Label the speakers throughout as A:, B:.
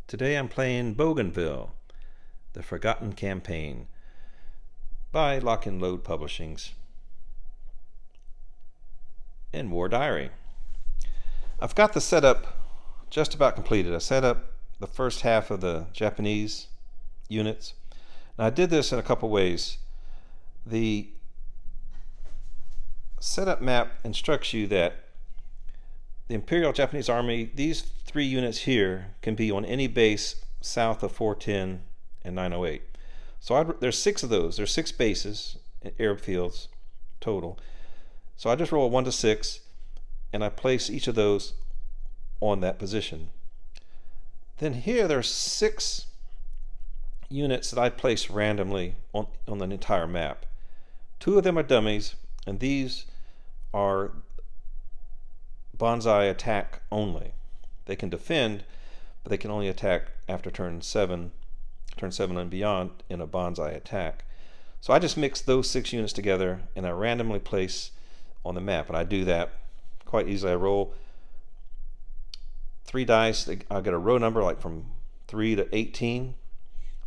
A: Today I'm playing Bougainville, The Forgotten Campaign by Lock and Load Publishings and War Diary. I've got the setup just about completed. I set up the first half of the Japanese units. Now I did this in a couple ways. The setup map instructs you that the Imperial Japanese Army, these three units here, can be on any base south of 410 and 908. So there's six of those. There's 6 bases, airfields total. So I just roll a 1 to 6, and I place each of those on that position. Then here there's 6 units that I place randomly on the entire map. 2 of them are dummies, and these are bonsai attack only. They can defend, but they can only attack after turn 7 and beyond in a bonsai attack. So I just mix those 6 units together and I randomly place on the map, and I do that quite easily. I roll 3 dice. I get a row number like from 3 to 18.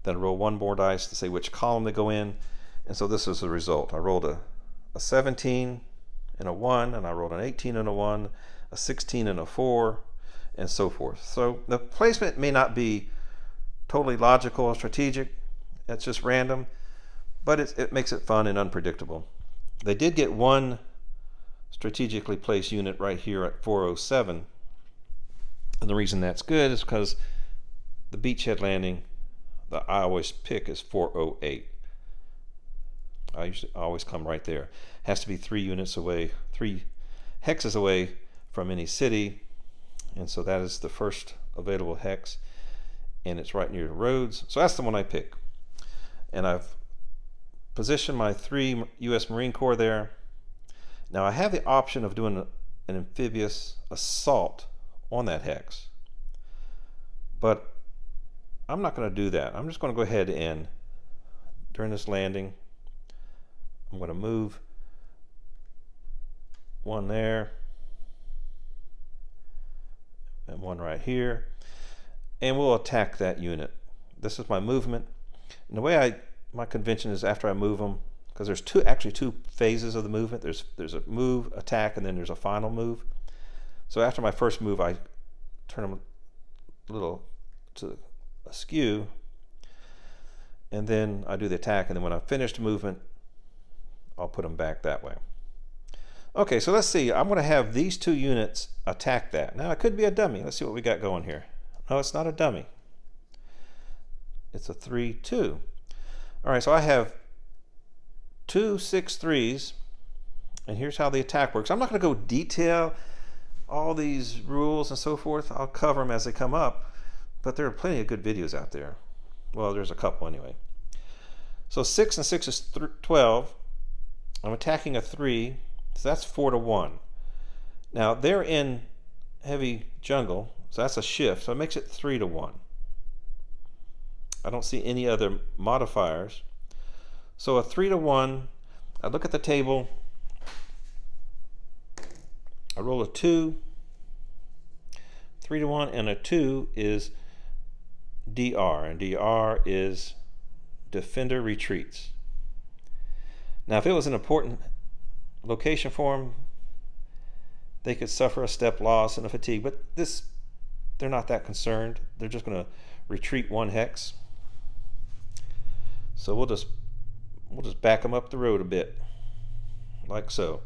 A: Then I roll 1 more dice to say which column they go in, and so this is the result. I rolled a 17 and a 1, and I rolled an 18 and a 1, a 16 and a 4, and so forth. So the placement may not be totally logical or strategic. It's just random, but it makes it fun and unpredictable. They did get 1 strategically placed unit right here at 407, and the reason that's good is because the beachhead landing that I always pick is 408. I always come right there. Has to be 3 units away, 3 hexes away from any city, and so that is the first available hex, and it's right near the roads. So that's the one I pick, and I've positioned my 3 U.S. Marine Corps there. Now I have the option of doing an amphibious assault on that hex, but I'm not going to do that. I'm just going to go ahead and during this landing I'm going to move 1 there and 1 right here, and we'll attack that unit. This is my movement, and the way my convention is after I move them, because there's actually two phases of the movement. There's a move, attack, and then there's a final move. So after my first move, I turn them a little to askew, and then I do the attack, and then when I finish the movement, I'll put them back that way. Okay, so let's see. I'm going to have these 2 units attack that. Now, it could be a dummy. Let's see what we got going here. No, it's not a dummy. It's a 3-2. All right, so I have 2 6-3s, and here's how the attack works. I'm not going to go detail all these rules and so forth. I'll cover them as they come up, but there are plenty of good videos out there. Well, there's a couple anyway. So 6 and 6 is 12. I'm attacking a 3. So that's 4 to 1. Now they're in heavy jungle, so that's a shift. So it makes it 3 to 1. I don't see any other modifiers. So a 3 to 1. I look at the table. I roll a 2. 3 to 1, and a 2 is DR, and DR is Defender Retreats. Now, if it was an important location for them, they could suffer a step loss and a fatigue, but they're not that concerned. They're just going to retreat 1 hex. So we'll just back them up the road a bit, like so.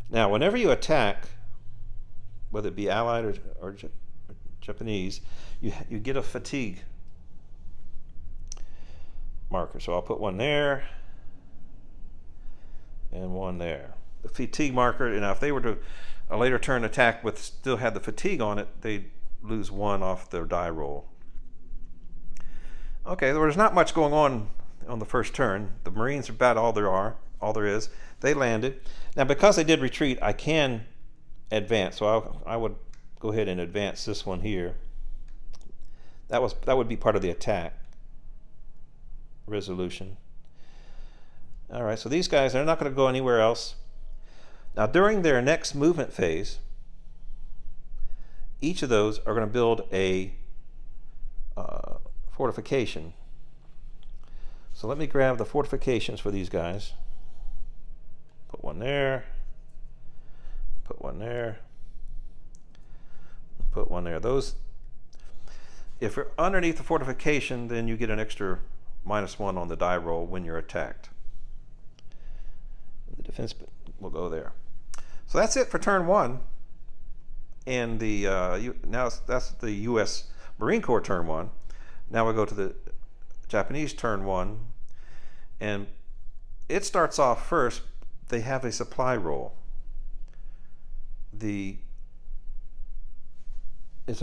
A: Now, whenever you attack, whether it be Allied or Japanese, you get a fatigue marker. So I'll put 1 there and 1 there. The fatigue marker, and if they were to a later turn attack with still had the fatigue on it, they'd lose 1 off their die roll. Okay, there's not much going on the first turn. The Marines are about all there is. They landed. Now, because they did retreat, I can advance. So I would go ahead and advance this one here. That would be part of the attack resolution. All right, so these guys, they're not going to go anywhere else. Now, during their next movement phase, each of those are going to build a fortification. So let me grab the fortifications for these guys. Put one there. Put one there. Put one there. Those, if you're underneath the fortification, then you get an extra -1 on the die roll when you're attacked. The defense will go there. So that's it for turn 1. And the now that's the U.S. Marine Corps turn 1. Now we go to the Japanese turn 1, and it starts off first. They have a supply roll.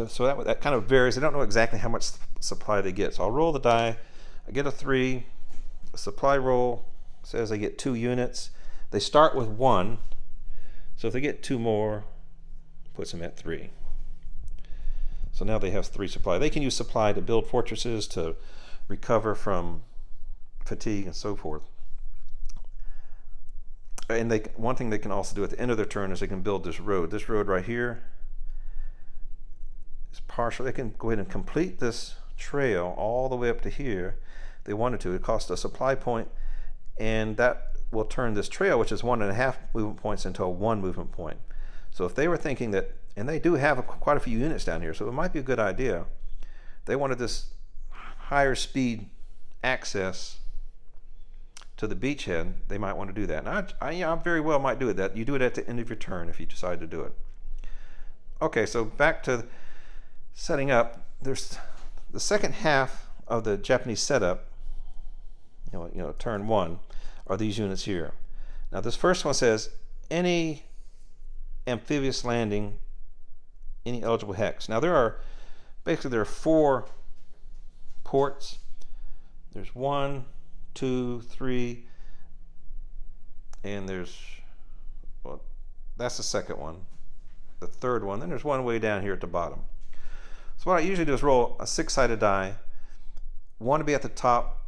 A: So that kind of varies. I don't know exactly how much supply they get. So I'll roll the die. I get a 3. The supply roll says I get 2 units. They start with 1. So if they get 2 more, puts them at 3. So now they have 3 supply. They can use supply to build fortresses, to recover from fatigue, and so forth. And one thing they can also do at the end of their turn is they can build this road. This road right here is partial. They can go ahead and complete this trail all the way up to here. If they wanted to. It costs a supply point, and that will turn this trail, which is 1.5 movement points, into a 1 movement point. So if they were thinking that, and they do have quite a few units down here, so it might be a good idea. They wanted this higher speed access to the beachhead, they might want to do that. And I very well might do it. That you do it at the end of your turn if you decide to do it. Okay, so back to setting up. There's the second half of the Japanese setup. Turn 1 are these units here. Now this first one says any amphibious landing, any eligible hex. Now there are 4 ports. There's 1, 2, 3, and that's the second one. The third one, then there's one way down here at the bottom. So what I usually do is roll a 6-sided die. 1 to be at the top,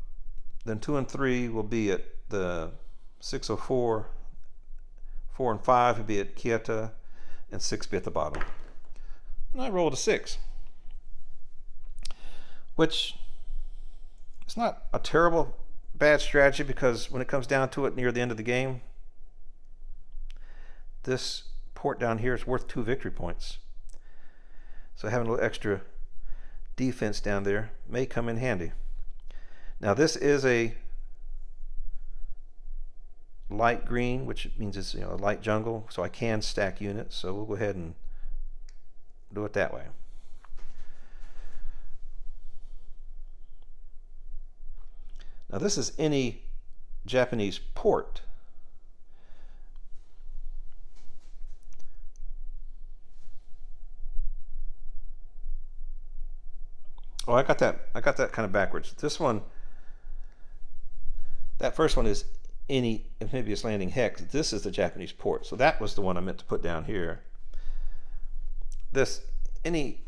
A: then 2 and 3 will be at the 604, 4 and 5 will be at Kieta, and 6 be at the bottom. And I rolled a 6, which is not a terrible bad strategy, because when it comes down to it near the end of the game, this port down here is worth 2 victory points. So having a little extra defense down there may come in handy. Now this is a light green, which means it's a light jungle, so I can stack units. So we'll go ahead and do it that way. Now this is any Japanese port. Oh, I got that kind of backwards. This one, that first one is any amphibious landing hex. This is the Japanese port. So that was the one I meant to put down here. This any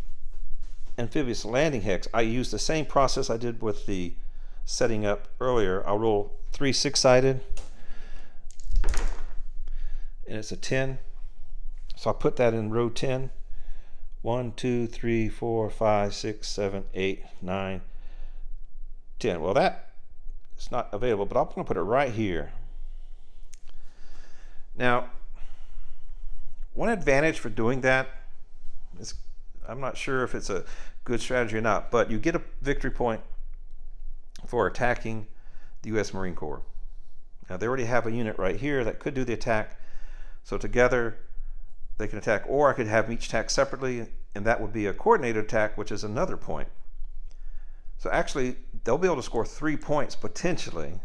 A: amphibious landing hex, I use the same process I did with the setting up earlier. I'll roll 3 6-sided, and it's a 10. So I'll put that in row 10. 1, 2, 3, 4, 5, 6, 7, 8, 9, 10. Well, that is not available, but I'm going to put it right here. Now, one advantage for doing that is, I'm not sure if it's a good strategy or not, but you get a victory point for attacking the U.S. Marine Corps. Now they already have a unit right here that could do the attack, so together they can attack, or I could have them each attack separately, and that would be a coordinated attack, which is another point. So actually they'll be able to score 3 points potentially.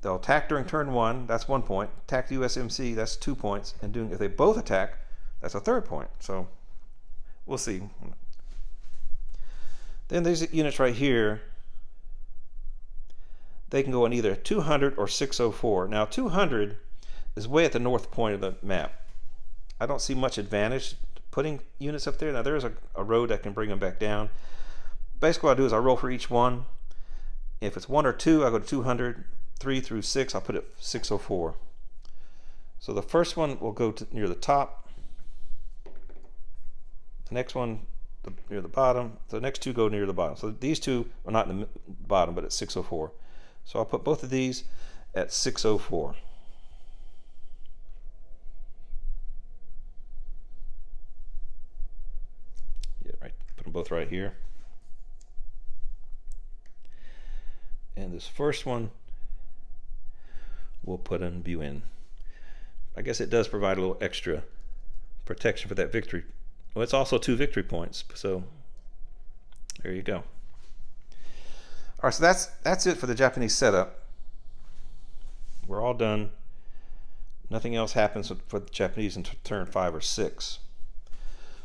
A: They'll attack during turn 1, that's 1 point. Attack the USMC, that's 2 points. And if they both attack, that's a 3rd point. So we'll see. Then these units right here, they can go in either 200 or 604. Now 200 is way at the north point of the map. I don't see much advantage putting units up there. Now there is a road that can bring them back down. Basically what I do is I roll for each one. If it's 1 or 2, I go to 200. 3 through 6, I'll put it 604. So the first one will go to near the top. The next one near the bottom. So the next two go near the bottom. So these two are not in the bottom, but at 604. So I'll put both of these at 604. Yeah, right. Put them both right here. And this first one we'll put in Bougainville. I guess it does provide a little extra protection for that victory. Well, it's also 2 victory points, so there you go. All right, so that's it for the Japanese setup. We're all done. Nothing else happens for the Japanese until turn 5 or 6.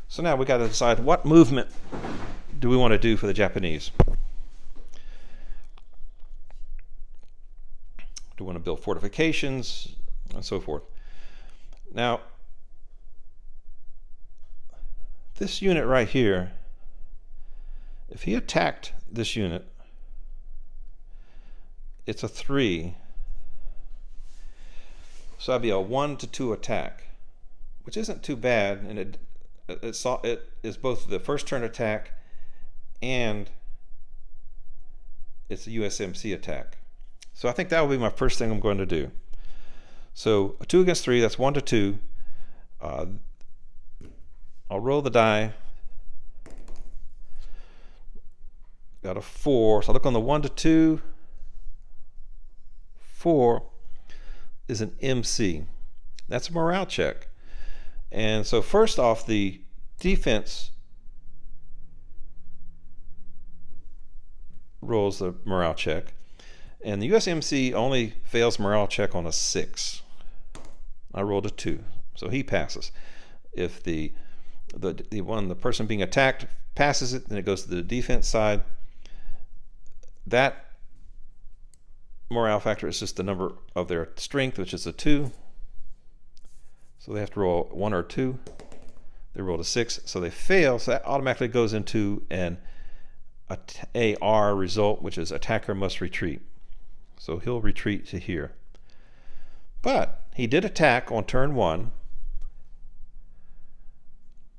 A: So now we got to decide what movement do we want to do for the Japanese. Do we want to build fortifications and so forth? Now, this unit right here, if he attacked this unit, it's a 3. So that'd be a 1 to 2 attack, which isn't too bad, and it is both the first turn attack and it's a USMC attack. So I think that will be my first thing I'm going to do. So a 2 against 3, that's 1 to 2. I'll roll the die. Got a 4. So I look on the 1 to 2. 4 is an MC. That's a morale check. And so first off, the defense rolls the morale check. And the USMC only fails morale check on a 6. I rolled a 2, so he passes. If the person being attacked passes it, then it goes to the defense side. That morale factor is just the number of their strength, which is a 2. So they have to roll 1 or 2. They rolled a 6, so they fail. So that automatically goes into an AR result, which is attacker must retreat. So he'll retreat to here. But he did attack on turn 1.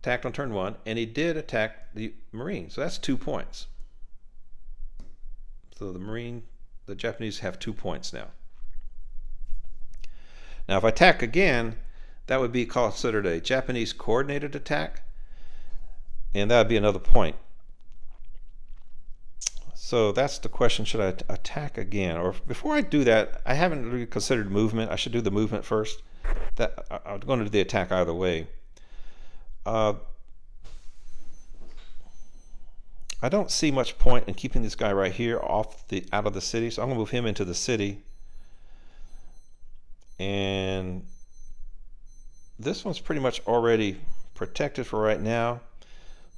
A: Attacked on turn 1, and he did attack the Marine. So that's 2 points. So the Japanese have 2 points now. Now if I attack again, that would be considered a Japanese coordinated attack, and that would be another point. So that's the question, should I attack again? Or before I do that, I haven't really considered movement. I should do the movement first. I'm going to do the attack either way. I don't see much point in keeping this guy right here out of the city, so I'm going to move him into the city. And this one's pretty much already protected for right now,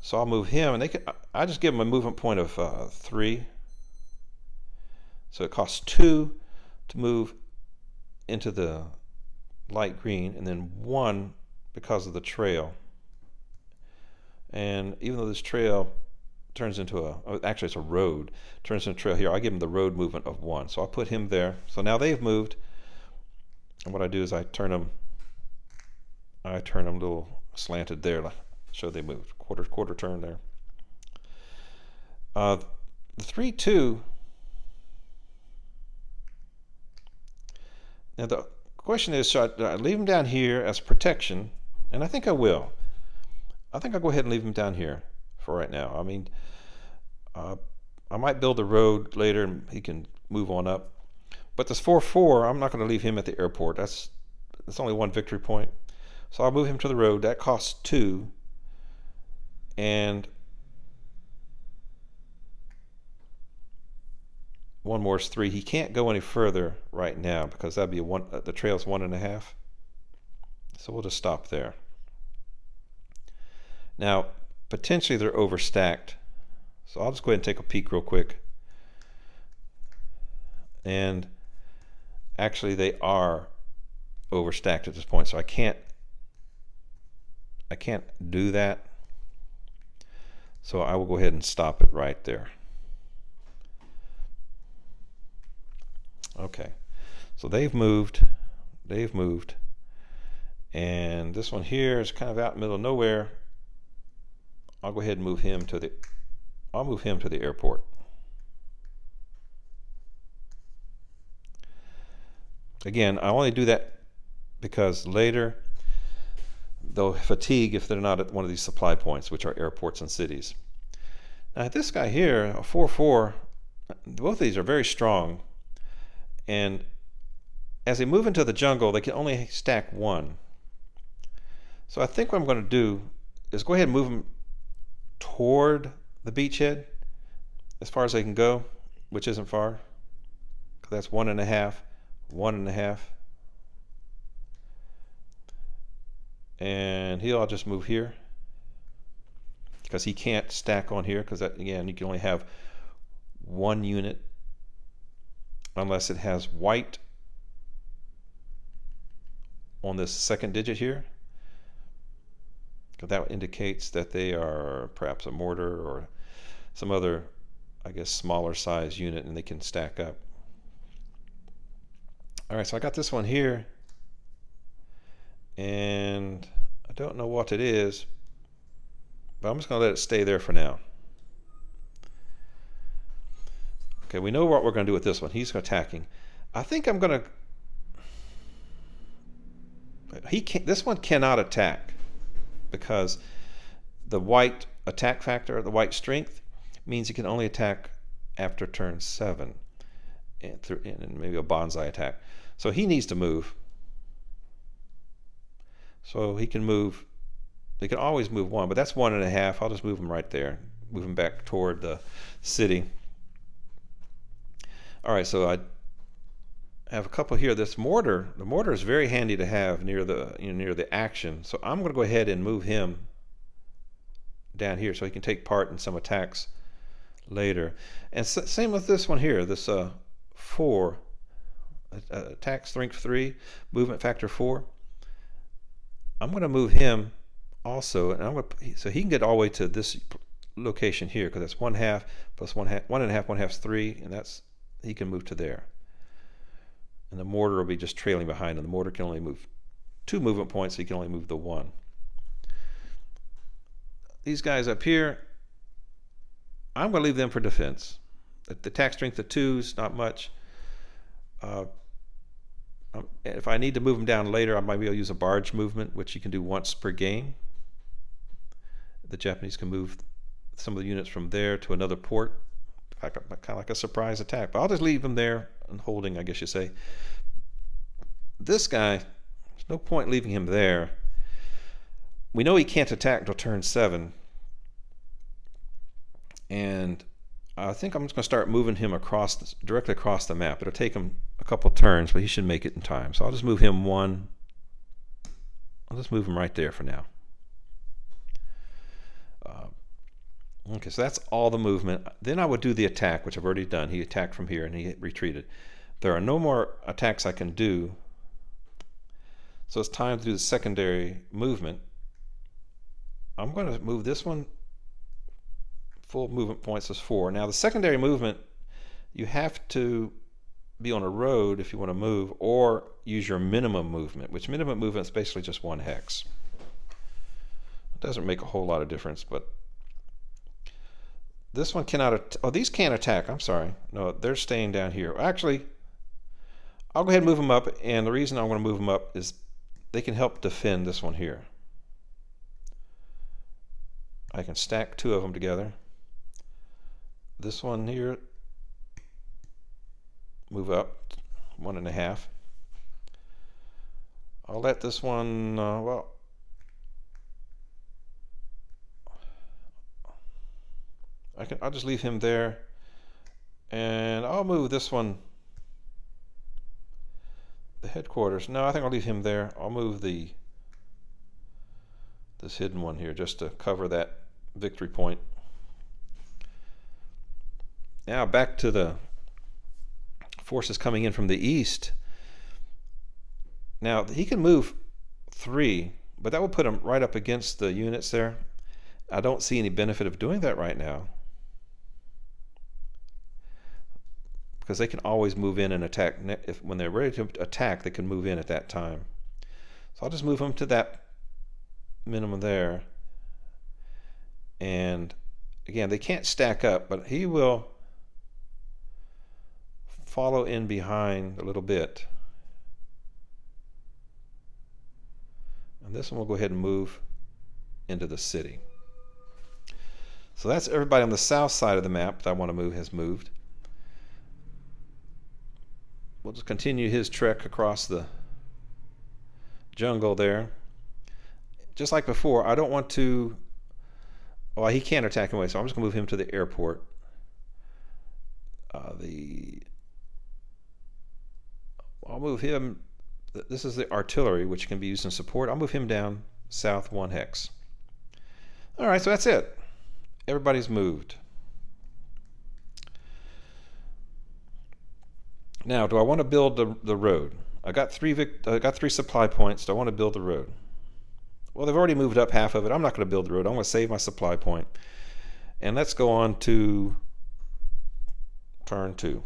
A: so I'll move him, and I just give him a movement point of 3. So it costs 2 to move into the light green, and then 1 because of the trail. And even though this trail turns into actually it's a road, turns into a trail here, I give him the road movement of 1. So I'll put him there. So now they've moved, and what I do is I turn them a little slanted there to show they moved. Quarter turn there. The 3-2. Now the question is, should I leave him down here as protection? And I think I will. I think I'll go ahead and leave him down here for right now. I mean, I might build a road later and he can move on up. But this 4-4, I'm not going to leave him at the airport. That's only 1 victory point. So I'll move him to the road. That costs 2. And 1 more is 3. He can't go any further right now because that'd be the trail's 1.5. So we'll just stop there. Now, potentially they're overstacked. So I'll just go ahead and take a peek real quick. And actually they are overstacked at this point, so I can't do that. So I will go ahead and stop it right there. Okay, so they've moved, and this one here is kind of out in the middle of nowhere. I'll go ahead and move him to the airport. Again, I only do that because later they'll fatigue if they're not at one of these supply points, which are airports and cities. Now this guy here, a 4-4, both of these are very strong, and as they move into the jungle, they can only stack one. So I think what I'm going to do is go ahead and move them toward the beachhead as far as they can go, which isn't far, because that's 1.5, 1.5. And I'll just move here because he can't stack on here, because that, again, you can only have one unit unless it has white on this second digit here, because that indicates that they are perhaps a mortar or some other, I guess, smaller size unit, and they can stack up. All right, so I got this one here, and I don't know what it is, but I'm just going to let it stay there for now. Okay, we know what we're going to do with this one. He's attacking. I think I'm going to... This one cannot attack because the white attack factor, the white strength, means he can only attack after turn 7 and maybe a bonsai attack. So he needs to move. So he can move. They can always move one, but that's 1.5. I'll just move him right there. Move him back toward the city. All right, so I have a couple here. This mortar, the mortar is very handy to have near the action. So I'm going to go ahead and move him down here so he can take part in some attacks later. And same with this one here, this 4, attack strength 3, movement factor 4. I'm going to move him also, and so he can get all the way to this location here, because that's 1/2 plus 1/2, 1.5, 1/2 is 3, and he can move to there. And the mortar will be just trailing behind him. The mortar can only move 2 movement points, so he can only move the 1. These guys up here, I'm going to leave them for defense. The attack strength of 2's not much. If I need to move them down later, I might be able to use a barge movement, which you can do once per game. The Japanese can move some of the units from there to another port, kind of like a surprise attack. But I'll just leave them there and holding, I guess you say. This guy, there's no point leaving him there. We know he can't attack until turn 7. And I think I'm just going to start moving him directly across the map. It'll take him a couple turns, but he should make it in time. So I'll just move him 1. I'll just move him right there for now. Okay, so that's all the movement. Then I would do the attack, which I've already done. He attacked from here and he retreated. There are no more attacks I can do. So it's time to do the secondary movement. I'm going to move this one. Full movement points is 4. Now the secondary movement, you have to be on a road if you want to move, or use your minimum movement, which minimum movement is basically just 1 hex. It doesn't make a whole lot of difference, but this one cannot, these can't attack, I'm sorry. No, they're staying down here. Actually, I'll go ahead and move them up, and the reason I want to move them up is they can help defend this one here. I can stack 2 of them together. This one here, move up 1.5. I'll let this one, I'll just leave him there, and I'll move this one, the headquarters. No, I think I'll leave him there. I'll move this hidden one here just to cover that victory point. Now back to the forces coming in from the east. Now he can move 3, but that would put him right up against the units there. I don't see any benefit of doing that right now, because they can always move in and attack. When they're ready to attack, they can move in at that time. So I'll just move them to that minimum there. And again, they can't stack up, but he will follow in behind a little bit. And this one will go ahead and move into the city. So that's everybody on the south side of the map that I want to move has moved. We'll just continue his trek across the jungle there. Just like before, I don't want to... Well, he can't attack anyway, so I'm just going to move him to the airport. I'll move him... This is the artillery, which can be used in support. I'll move him down south 1 hex. All right, so that's it. Everybody's moved. Now, do I want to build the road? I got three supply points. Do I want to build the road? Well, they've already moved up half of it. I'm not going to build the road. I'm going to save my supply point. And let's go on to turn 2.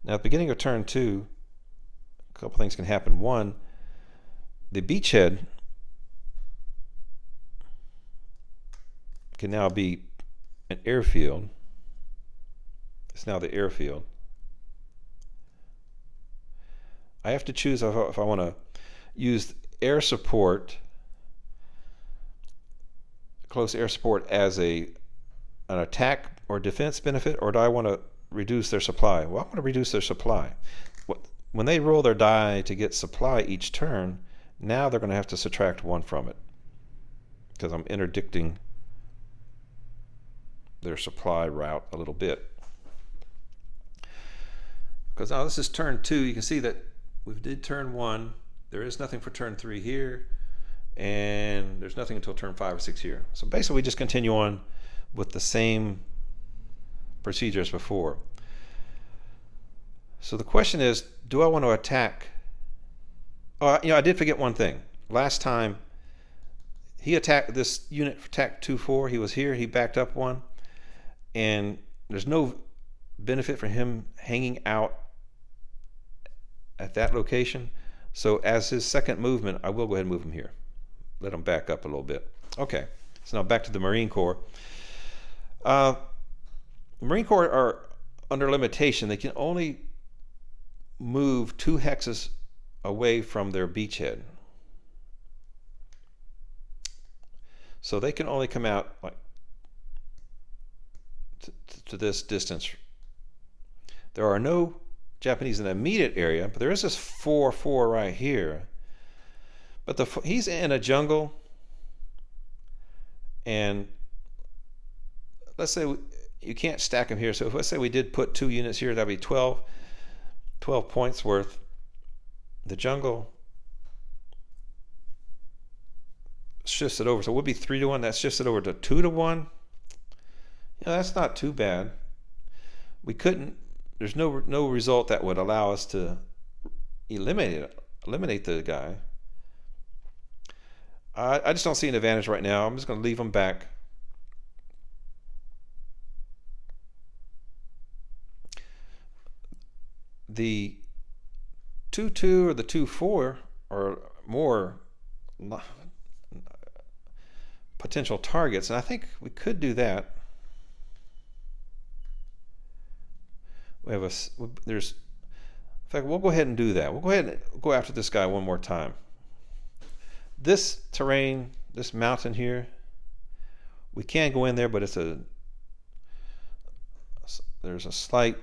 A: Now, at the beginning of turn 2, a couple things can happen. One, the beachhead can now be an airfield. It's now the airfield. I have to choose if I want to use air support, close air support, as an attack or defense benefit, or do I want to reduce their supply? Well, I want to reduce their supply. When they roll their die to get supply each turn, now they're going to have to subtract 1 from it because I'm interdicting their supply route a little bit. Because now this is turn 2. You can see that we did turn 1. There is nothing for turn 3 here, and there's nothing until turn 5 or 6 here. So basically we just continue on with the same procedure as before. So the question is, do I want to attack? Oh, I did forget one thing. Last time he attacked, this unit attacked 2-4. He was here, he backed up 1, and there's no benefit for him hanging out at that location. So as his second movement, I will go ahead and move him here. Let him back up a little bit. Okay, so now back to the Marine Corps. The Marine Corps are under limitation. They can only move 2 hexes away from their beachhead. So they can only come out like to this distance. There are no Japanese in the immediate area, but there is this 4-4 right here. But he's in a jungle, and let's say you can't stack him here. So if let's say we did put 2 units here, that'd be 12 points worth. The jungle shifts it over, so it would be 3-1. That shifts it over to 2-1. Yeah, that's not too bad. We couldn't. There's no result that would allow us to eliminate the guy. I just don't see an advantage right now. I'm just going to leave him back. The 2-2 or the 2-4 are more potential targets, and I think we could do that. We have in fact, we'll go ahead and do that. We'll go ahead and go after this guy one more time. This terrain, this mountain here, we can go in there, but there's a slight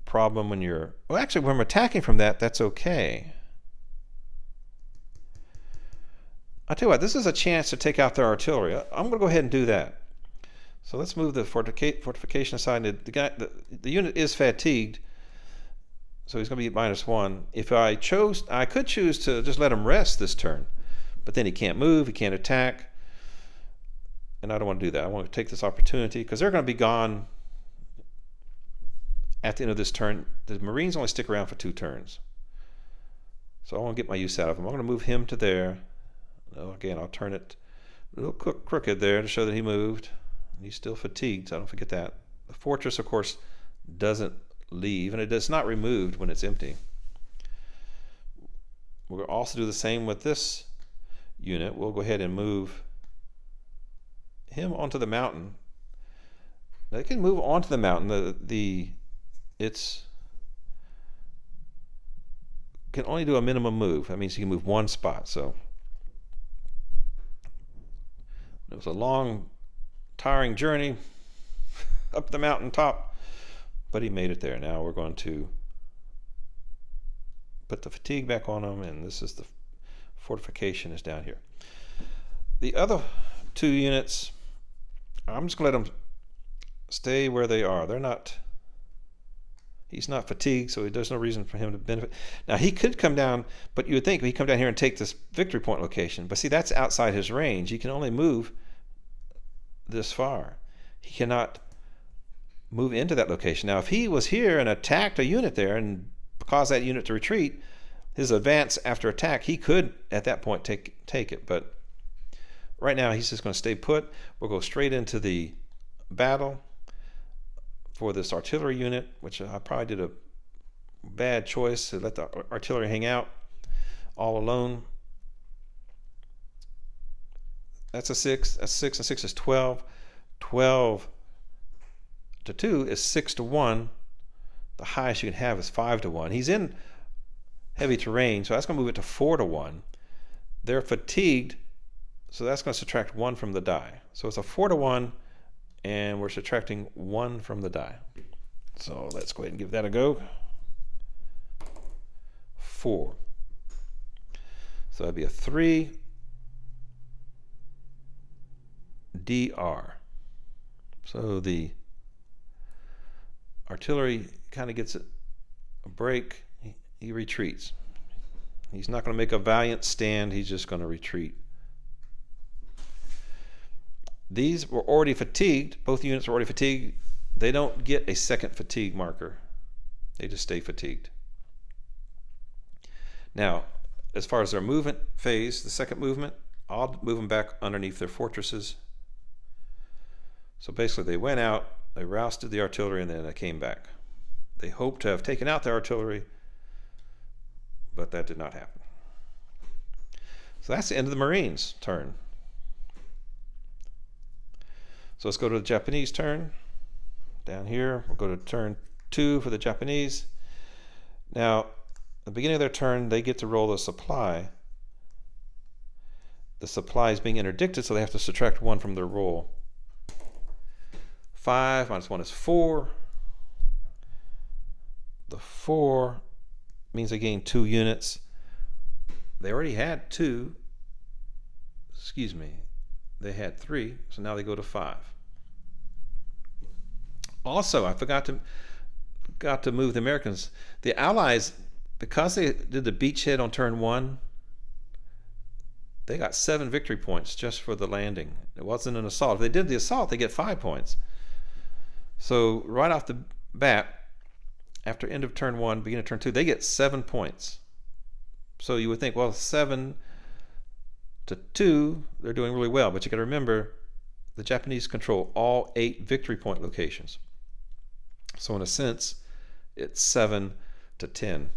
A: problem when you're, well, actually when we're attacking from that, that's okay. I'll tell you what, this is a chance to take out their artillery. I'm going to go ahead and do that. So let's move the fortification aside. The unit is fatigued, so he's going to be at -1. If I could choose to just let him rest this turn, but then he can't move, he can't attack, and I don't want to do that. I want to take this opportunity because they're going to be gone at the end of this turn. The Marines only stick around for 2 turns, so I want to get my use out of them. I'm going to move him to there. Again, I'll turn it a little crooked there to show that he moved. He's still fatigued, so I don't forget that. The fortress, of course, doesn't leave, and it is not removed when it's empty. We'll also do the same with this unit. We'll go ahead and move him onto the mountain. They can move onto the mountain. It's can only do a minimum move. That means he can move one spot. So it was a long, tiring journey up the mountain top, but he made it there. Now we're going to put the fatigue back on him, and this is the fortification is down here. The other 2 units, I'm just going to let them stay where they are. He's not fatigued, so there's no reason for him to benefit. Now, he could come down, but you would think he'd come down here and take this victory point location. But see, that's outside his range. He can only move this far. He cannot move into that location. Now, if he was here and attacked a unit there and caused that unit to retreat, his advance after attack, he could, at that point, take it. But right now, he's just going to stay put. We'll go straight into the battle for this artillery unit, which I probably did a bad choice to let the artillery hang out all alone. That's a 6. That's 6, and 6 is 12. 12 to 2 is 6 to 1. The highest you can have is 5 to 1. He's in heavy terrain, so that's going to move it to 4 to 1. They're fatigued, so that's going to subtract 1 from the die. So it's a 4 to 1, and we're subtracting 1 from the die. So let's go ahead and give that a go. 4. So that'd be a 3 DR. So the artillery kind of gets a break. He retreats. He's not going to make a valiant stand. He's just going to retreat. These were already fatigued. Both units were already fatigued. They don't get a second fatigue marker. They just stay fatigued. Now, as far as their movement phase, the second movement, I'll move them back underneath their fortresses. So basically they went out, they rousted the artillery, and then they came back. They hoped to have taken out their artillery, but that did not happen. So that's the end of the Marines' turn. So let's go to the Japanese turn. Down here, we'll go to turn 2 for the Japanese. Now, at the beginning of their turn, they get to roll a supply. The supply is being interdicted, so they have to subtract 1 from their roll. 5 minus 1 is 4. The 4 means they gain 2 units. They already had 2. Excuse me. They had 3, so now they go to 5. Also, I forgot to move the Americans. The Allies, because they did the beachhead on turn 1, they got 7 victory points just for the landing. It wasn't an assault. If they did the assault, they get 5 points. So right off the bat, after end of turn 1, beginning of turn 2, they get 7 points. So you would think, well, 7 to 2, they're doing really well. But you got to remember, the Japanese control all 8 victory point locations. So in a sense, it's 7 to 10.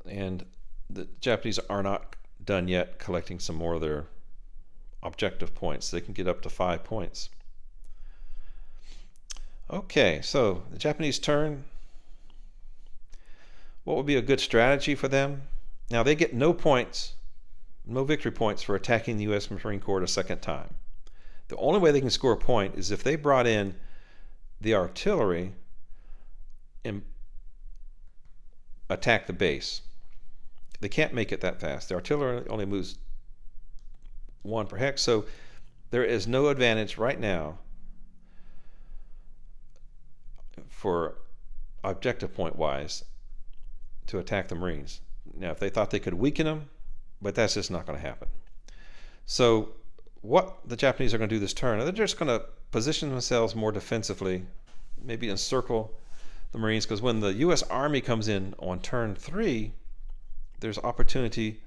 A: And the Japanese are not done yet collecting some more of their objective points. They can get up to 5 points. Okay, so the Japanese turn. What would be a good strategy for them? Now they get no points, no victory points for attacking the U.S. Marine Corps a second time. The only way they can score a point is if they brought in the artillery and attack the base. They can't make it that fast. The artillery only moves 1 per hex, so there is no advantage right now for objective point wise to attack the Marines. Now, if they thought they could weaken them, but that's just not going to happen. So what the Japanese are going to do this turn, they're just going to position themselves more defensively, maybe encircle the Marines, because when the U.S. Army comes in on turn 3, there's opportunity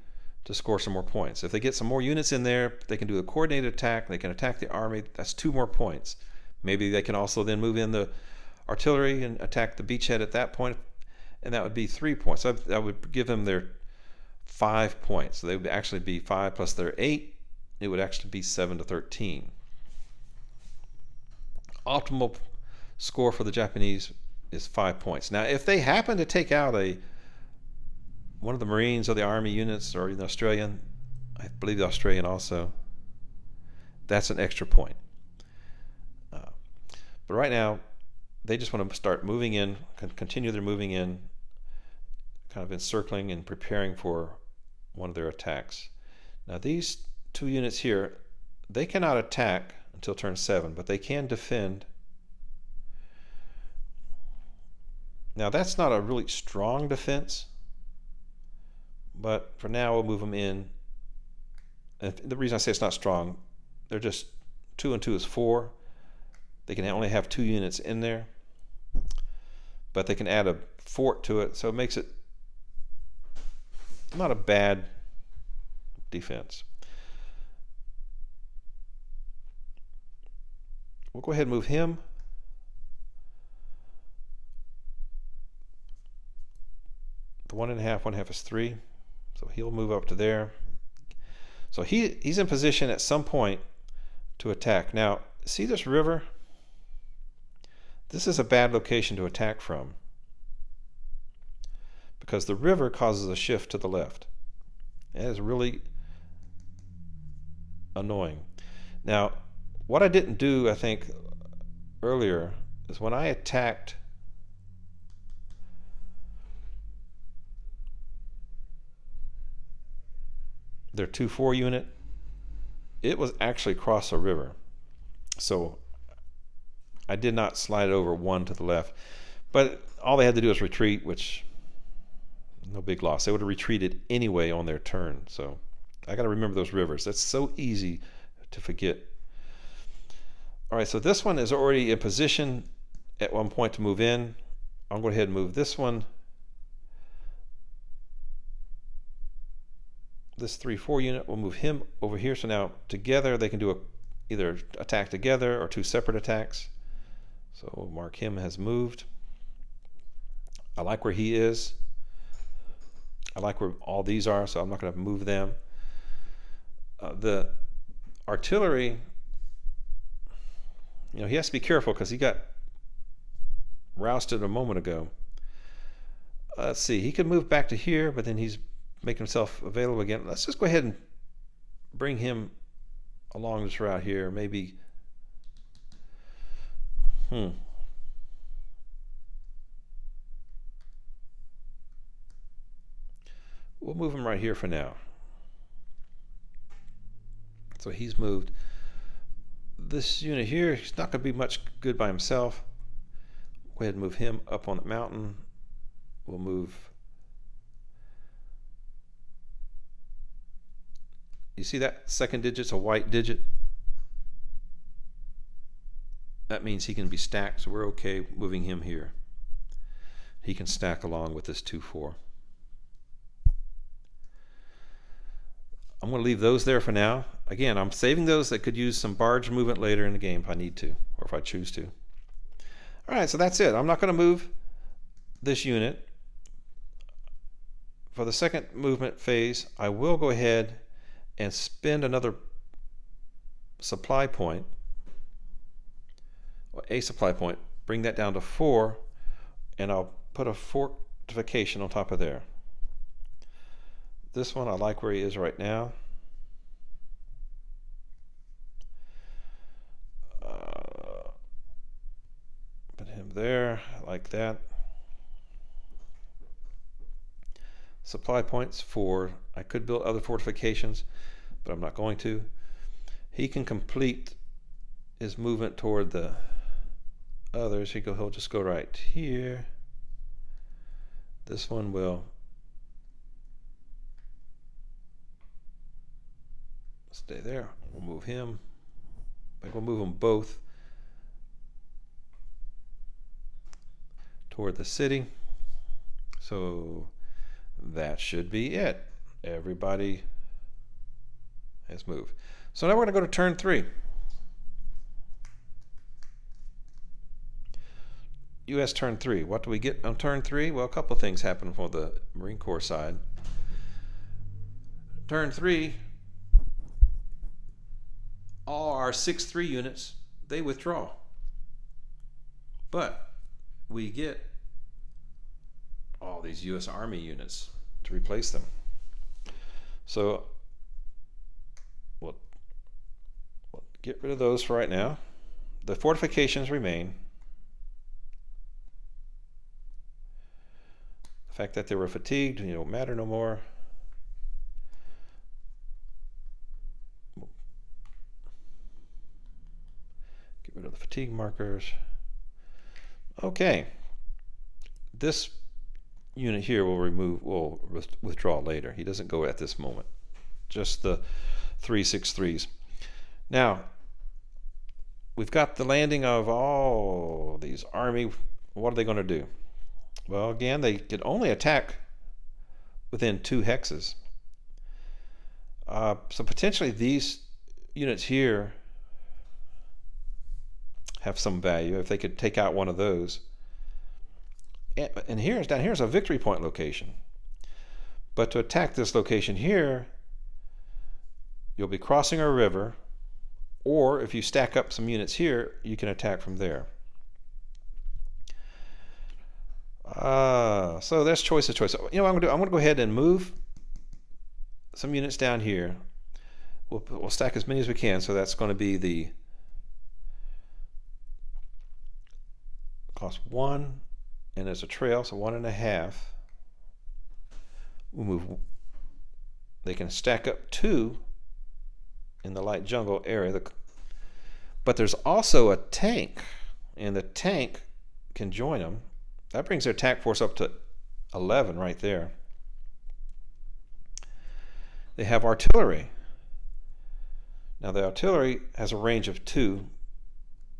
A: to score some more points. If they get some more units in there, they can do a coordinated attack, they can attack the Army, that's 2 more points. Maybe they can also then move in the artillery and attack the beachhead at that point, and that would be 3 points. That would give them their 5 points. So they would actually be 5 plus their 8, it would actually be 7-13. Optimal score for the Japanese is 5 points. Now, if they happen to take out one of the Marines or the Army units, or the Australian, I believe the Australian also, that's an extra point. But right now, they just want to start moving in, continue their moving in, kind of encircling and preparing for one of their attacks. Now, these two units here, they cannot attack until turn 7, but they can defend. Now, that's not a really strong defense, but for now we'll move them in. And the reason I say it's not strong, they're just 2 and 2 is 4. They can only have 2 units in there, but they can add a fort to it, so it makes it not a bad defense. We'll go ahead and move him. The 1.5 is 3, so he'll move up to there. So he's in position at some point to attack. Now, see this river? This is a bad location to attack from, because the river causes a shift to the left. It is really annoying. Now, what I didn't do, I think, earlier is when I attacked their 2-4 unit, it was actually across a river. So I did not slide over 1 to the left. But all they had to do was retreat, which, no big loss. They would have retreated anyway on their turn. So I got to remember those rivers. That's so easy to forget. All right, so this one is already in position at one point to move in. I'll go ahead and move this one. This 3-4 unit, we'll move him over here. So now together they can do either attack together or 2 separate attacks. So we'll mark him as moved. I like where he is. I like where all these are, so I'm not going to move them. The artillery, he has to be careful because he got rousted a moment ago. Let's see, he could move back to here, but then he's making himself available again. Let's just go ahead and bring him along this route here. Maybe, we'll move him right here for now. So he's moved. This unit here, he's not going to be much good by himself. Go ahead and move him up on the mountain. We'll move. You see that second digit's a white digit? That means he can be stacked, so we're okay moving him here. He can stack along with this 2-4. I'm going to leave those there for now. Again, I'm saving those that could use some barge movement later in the game if I need to, or if I choose to. All right, so that's it. I'm not going to move this unit. For the second movement phase, I will go ahead and spend another supply point, or a supply point, bring that down to 4, and I'll put a fortification on top of there. This one, I like where he is right now. Put him there, I like that. Supply points 4. I could build other fortifications, but I'm not going to. He can complete his movement toward the others. He'll just go right here. This one will stay there. We'll move him. I think we'll move them both toward the city. So that should be it. Everybody has moved. So now we're going to go to turn 3. U.S. turn 3. What do we get on turn 3? Well, a couple of things happen for the Marine Corps side. Turn 3, our 6-3 units, they withdraw. But we get all these U.S. Army units to replace them. So we'll get rid of those for right now. The fortifications remain. The fact that they were fatigued, don't matter no more. Get rid of the fatigue markers. Okay. This unit here will withdraw later. He doesn't go at this moment. Just the 3-6-3s. Now, we've got the landing of all these army. What are they going to do? Well, again, they could only attack within 2 hexes. So potentially these units here have some value if they could take out one of those. And down here's a victory point location. But to attack this location here, you'll be crossing a river, or if you stack up some units here, you can attack from there. So there's choice of choice. What I'm going to do? I'm going to go ahead and move some units down here. We'll stack as many as we can. So that's going to be the cost 1, and there's a trail, so 1.5. We'll move. They can stack up 2 in the light jungle area. But there's also a tank, and the tank can join them. That brings their attack force up to 11 right there. They have artillery. Now the artillery has a range of 2,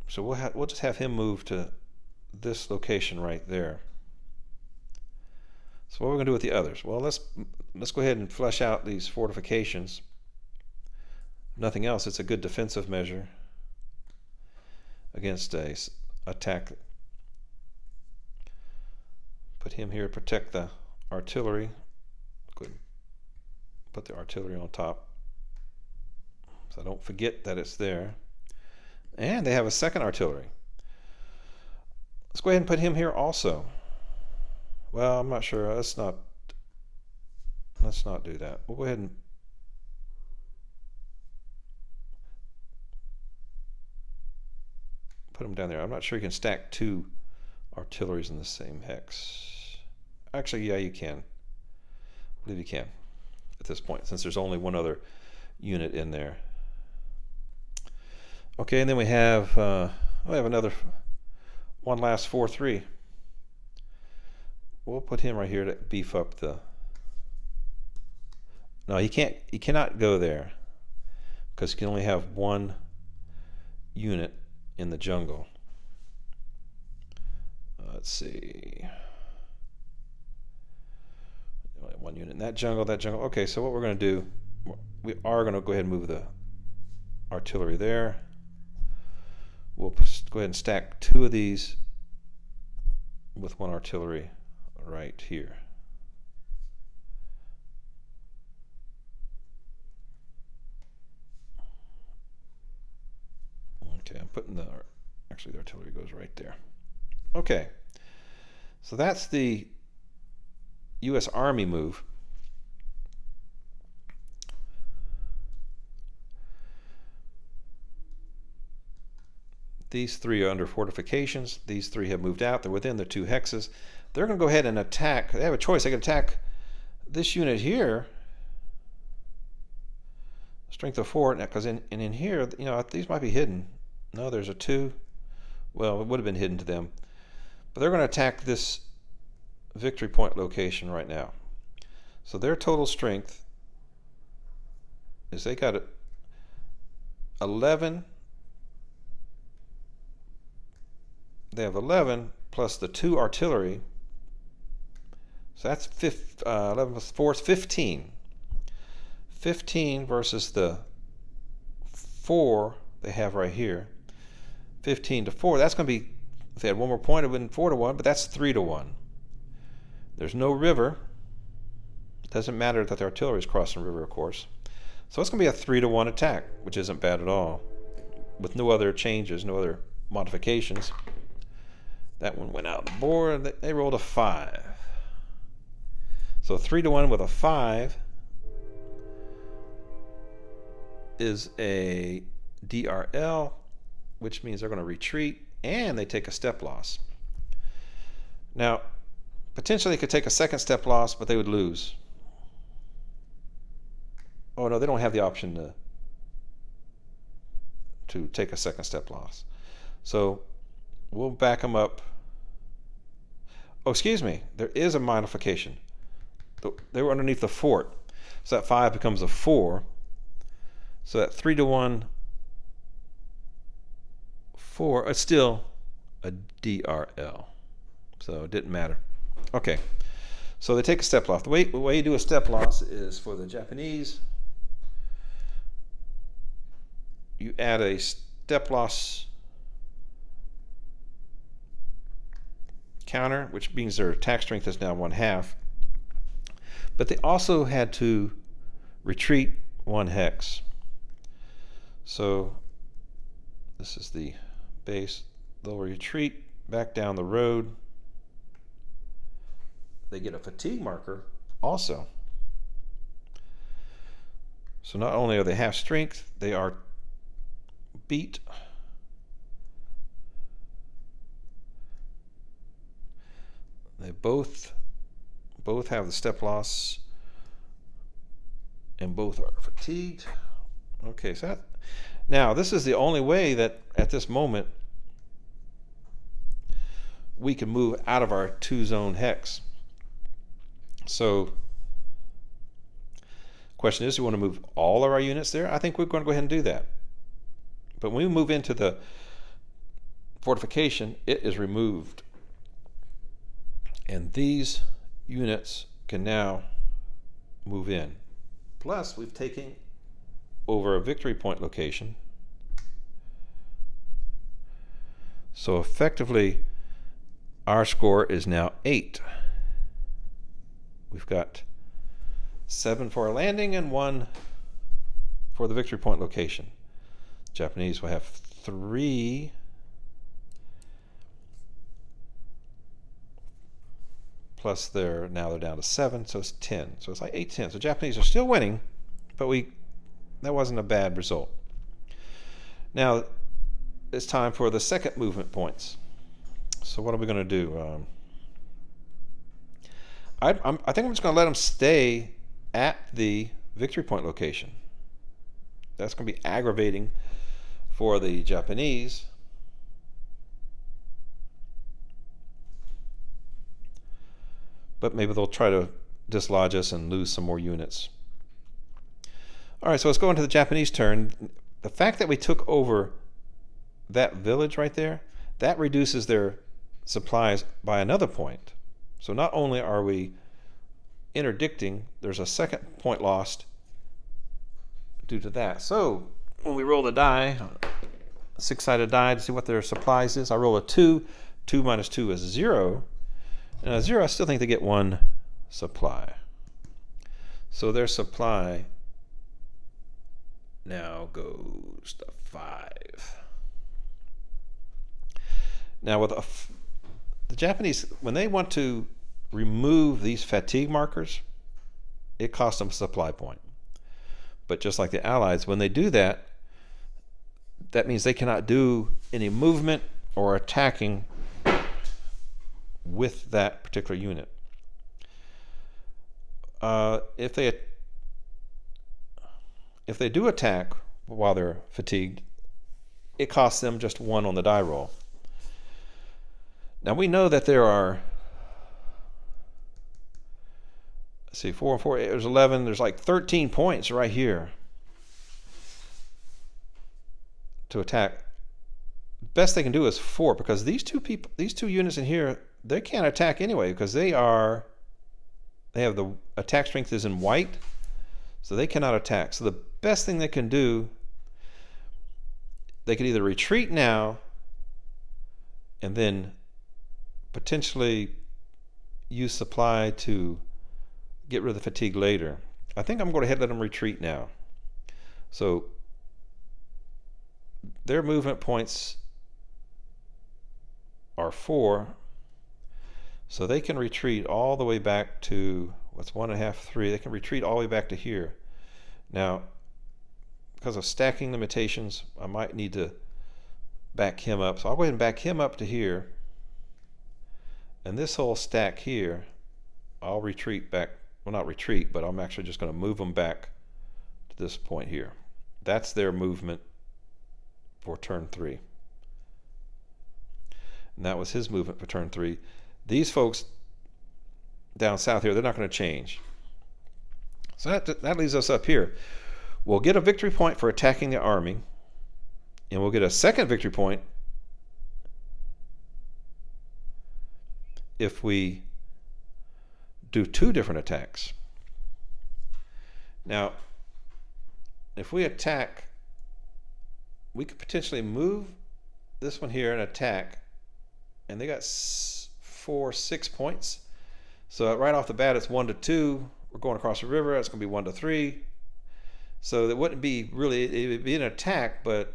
A: so we'll just have him move to this location right there. So what are we going to do with the others? Well, let's go ahead and flesh out these fortifications. If nothing else, it's a good defensive measure against a attack. Put him here to protect the artillery. Good. Put the artillery on top so I don't forget that it's there. And they have a second artillery. Let's go ahead and put him here also. Well, I'm not sure. Let's not do that. We'll go ahead and put him down there. I'm not sure you can stack 2 artilleries in the same hex. Actually, yeah, you can. I believe you can at this point, since there's only one other unit in there. Okay, and then we have another one last 4-3. We'll put him right here to beef up the. No, he cannot go there because he can only have 1 unit in the jungle. Let's see. 1 unit in that jungle, Okay, so what we're going to do, we are going to go ahead and move the artillery there. We'll go ahead and stack 2 of these with 1 artillery right here. Okay, I'm putting actually the artillery goes right there. Okay, so that's the U.S. Army move. These 3 are under fortifications. These 3 have moved out. They're within the 2 hexes. They're going to go ahead and attack. They have a choice. They can attack this unit here. Strength of 4, because in here, these might be hidden. No, there's a 2. Well, it would have been hidden to them. But they're going to attack this victory point location right now. So their total strength is they got 11. They have 11 plus the 2 artillery. So that's 11 plus 4 is 15. 15 versus the 4 they have right here. 15 to 4. That's going to be, if they had 1 more point, it would have been 4 to 1, but that's 3 to 1. There's no river. It doesn't matter that the artillery is crossing the river, of course. So it's going to be a 3 to 1 attack, which isn't bad at all. with no other changes, no other modifications. That one went out the board. They rolled a 5. So 3-1 with a 5 is a DRL, which means they're going to retreat, and they take a step loss. Now, potentially they could take a second step loss, but they would lose. Oh no, they don't have the option to take a second step loss. So we'll back them up. Oh, excuse me, there is a modification. They were underneath the fort, so that 5 becomes a 4. So that 3-1, 4, it's still a DRL. So it didn't matter. Okay, so they take a step loss. The way you do a step loss is for the Japanese, you add a step loss counter, which means their attack strength is now 1/2. But they also had to retreat 1 hex. So this is the base. They'll retreat back down the road. They get a fatigue marker also. So not only are they half strength, they are beat. They both have the step loss, and both are fatigued. Okay, so now this is the only way that at this moment we can move out of our 2-zone hex. So question is, do we want to move all of our units there? I think we're going to go ahead and do that. But when we move into the fortification, it is removed. And these units can now move in. Plus, we've taken over a victory point location. So effectively, our score is now 8. We've got 7 for our landing and 1 for the victory point location. Japanese will have 3. Plus they're down to 7, so it's 10. So it's like 8-10. So Japanese are still winning, but that wasn't a bad result. Now it's time for the second movement points. So what are we going to do? I think I'm just going to let them stay at the victory point location. That's going to be aggravating for the Japanese. But maybe they'll try to dislodge us and lose some more units. All right, so let's go into the Japanese turn. The fact that we took over that village right there, that reduces their supplies by another point. So not only are we interdicting, there's a second point lost due to that. So when we roll the die, a 6-sided die to see what their supplies is, I roll a 2. 2 minus 2 is 0. And a 0, I still think they get 1 supply. So their supply now goes to 5. Now with the Japanese, when they want to remove these fatigue markers, it costs them a supply point. But just like the Allies, when they do that, that means they cannot do any movement or attacking with that particular unit. If they do attack while they're fatigued, it costs them just 1 on the die roll. Now we know that there are, let's see, 4 and 4, there's 11, there's like 13 points right here to attack. Best they can do is 4, because these two units in here, they can't attack anyway, because they have the attack strength is in white, so they cannot attack. So the best thing they can do, they could either retreat now and then potentially use supply to get rid of the fatigue later. I think I'm going to let them retreat now. So their movement points are 4, so they can retreat all the way back to what's 1.5, 3. They can retreat all the way back to here. Now, because of stacking limitations, I might need to back him up. So I'll go ahead and back him up to here. And this whole stack here, I'll retreat back. Well, not retreat, but I'm actually just going to move them back to this point here. That's their movement for turn 3. And that was his movement for turn 3. These folks down south here, they're not going to change. So that leaves us up here. We'll get a victory point for attacking the army, and we'll get a second victory point if we do 2 different attacks. Now, if we attack, we could potentially move this one here and attack, and they got 4, 6 points. So right off the bat, it's 1 to 2. We're going across the river. It's going to be 1 to 3. So it wouldn't be really, it would be an attack, but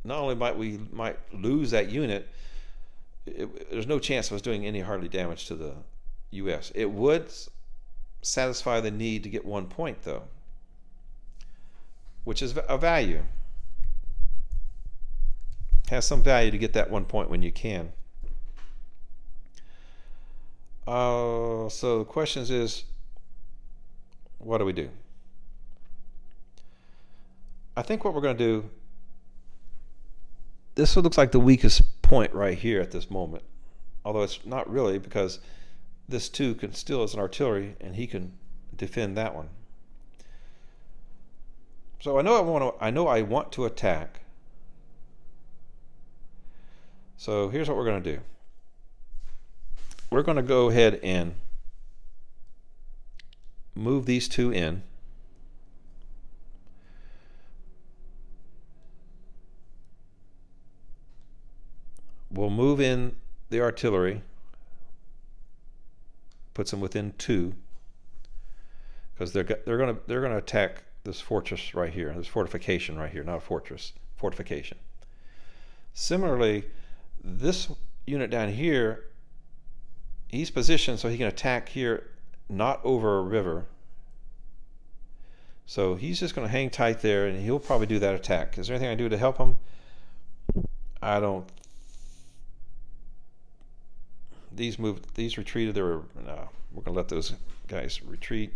A: not only might we lose that unit, there's no chance of us doing any hardly damage to the U.S. It would satisfy the need to get 1 point, though, which is a value. Has some value to get that 1 point when you can. So the question is, what do we do? I think what we're going to do, this looks like the weakest point right here at this moment. Although it's not really, because this 2 can still is an artillery, and he can defend that one. So I know I want to attack. So here's what we're going to do. We're going to go ahead and move these 2 in. We'll move in the artillery, puts them within 2, because they're going to attack this fortress right here, this fortification right here, not a fortress, fortification. Similarly, this unit down here, he's positioned so he can attack here, not over a river. So he's just going to hang tight there, and he'll probably do that attack. Is there anything I do to help him? I don't. These retreated. No, we're going to let those guys retreat.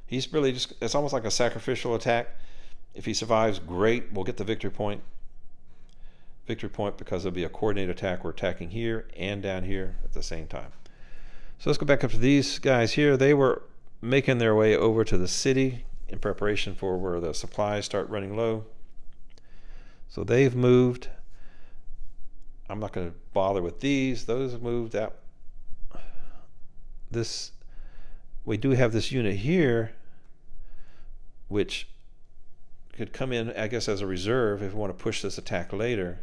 A: He's really just, it's almost like a sacrificial attack. If he survives, great. We'll get the victory point. Victory point because it'll be a coordinated attack. We're attacking here and down here at the same time. So let's go back up to these guys here. They were making their way over to the city in preparation for where the supplies start running low. So they've moved. I'm not going to bother with these. Those have moved out. We do have this unit here, which could come in, I guess, as a reserve if we want to push this attack later.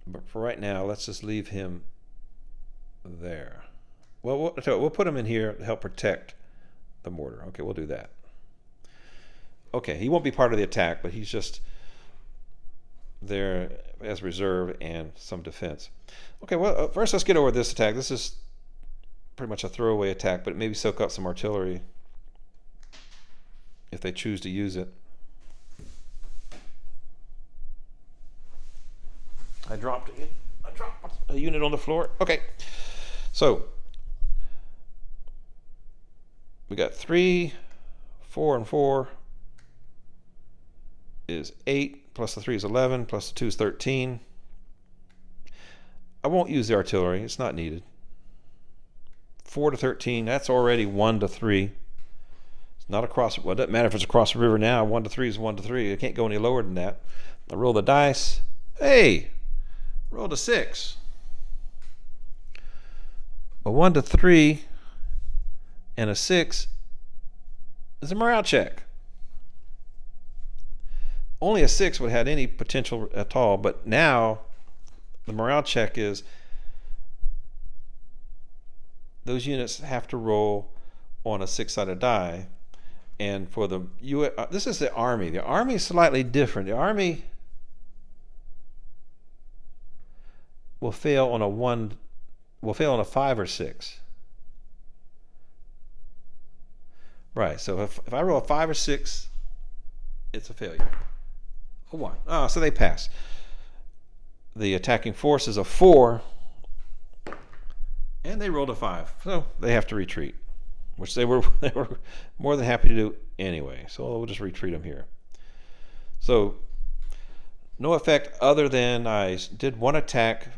A: But for right now, let's just leave him there. Well, we'll put him in here to help protect the mortar. Okay, we'll do that. Okay, he won't be part of the attack, but he's just there as reserve and some defense. Okay, well, first let's get over this attack. This is pretty much a throwaway attack, but maybe soak up some artillery if they choose to use it. I dropped a unit on the floor. Okay, so we got 3, 4, and 4 is 8, plus the 3 is 11, plus the 2 is 13. I won't use the artillery. It's not needed. 4 to 13, that's already 1 to 3. It's not across, well, it doesn't matter if it's across the river now. 1 to 3 is 1 to 3. I can't go any lower than that. I roll the dice. Hey, rolled a 6. A 1 to 3 and a 6 is a morale check. Only a 6 would have had any potential at all, but now the morale check is those units have to roll on a 6-sided die, And for the this is the Army. The Army is slightly different. The Army will fail on a 1, will fail on a 5 or 6. Right, so if I roll a 5 or 6, it's a failure. A 1. Oh, so they pass. The attacking force is a 4, and they rolled a 5. So they have to retreat, which they were more than happy to do anyway. So we'll just retreat them here. So no effect other than I did 1 attack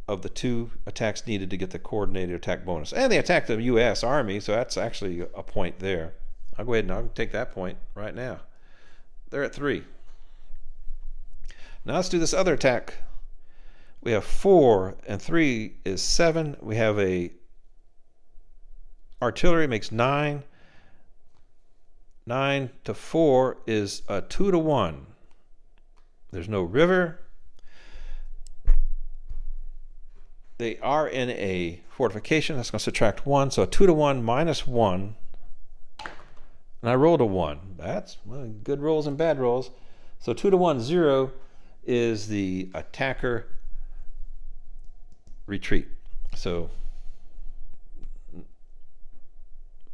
A: of the 2 attacks needed to get the coordinated attack bonus. And they attacked the U.S. Army, so that's actually a point there. I'll go ahead and I'll take that point right now. They're at 3. Now let's do this other attack. We have 4 and 3 is 7. We have a artillery makes 9. 9 to 4 is a 2 to 1. There's no river. They are in a fortification. That's going to subtract 1. So a 2 to 1 minus 1. And I rolled a 1. That's good rolls and bad rolls. So 2 to 1, 0 is the attacker retreat. So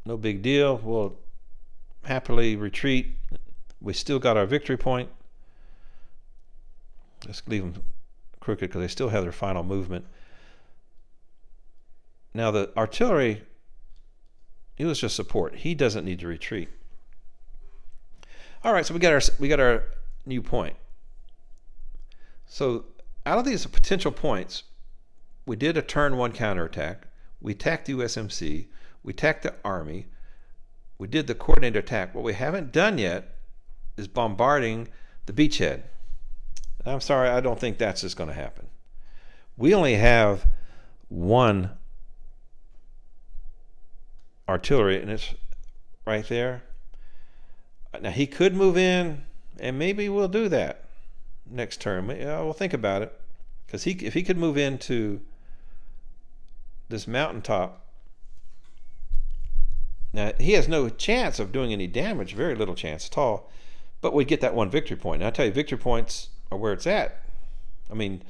A: no big deal. We'll happily retreat. We still got our victory point. Let's leave them crooked because they still have their final movement. Now the artillery, he was just support. He doesn't need to retreat. All right, so we got our new point. So out of these potential points, we did a turn 1 counterattack. We attacked the USMC. We attacked the Army. We did the coordinated attack. What we haven't done yet is bombarding the beachhead. And I'm sorry, I don't think that's just going to happen. We only have 1 artillery, and it's right there. Now he could move in, and maybe we'll do that next turn. We'll think about it, because if he could move into this mountaintop, now he has no chance of doing any damage, very little chance at all, but we'd get that 1 victory point. And I tell you, victory points are where it's at. I mean,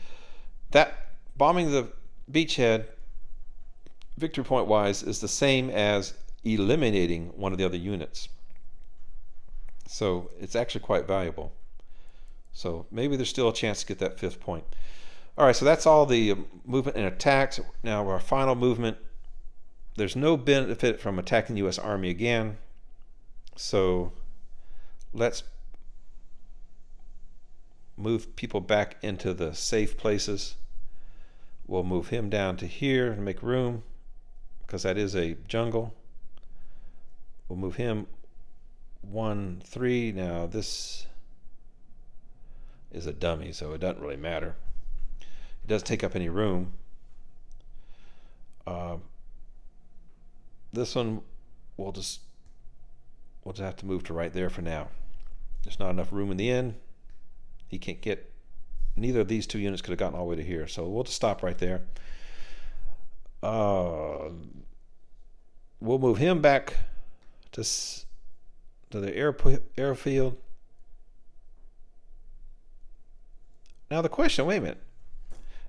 A: that bombing the beachhead, victory point wise, is the same as eliminating one of the other units. So it's actually quite valuable. So maybe there's still a chance to get that 5th point. All right, so that's all the movement and attacks. Now our final movement, there's no benefit from attacking the U.S. Army again. So let's move people back into the safe places. We'll move him down to here and make room, because that is a jungle. We'll move him 1, 3. Now this is a dummy, so it doesn't really matter. It doesn't take up any room. This one we'll just have to move to right there for now. There's not enough room in the end. He can't get, neither of these 2 units could have gotten all the way to here, so we'll just stop right there. We'll move him back to the airfield. Now the question, wait a minute.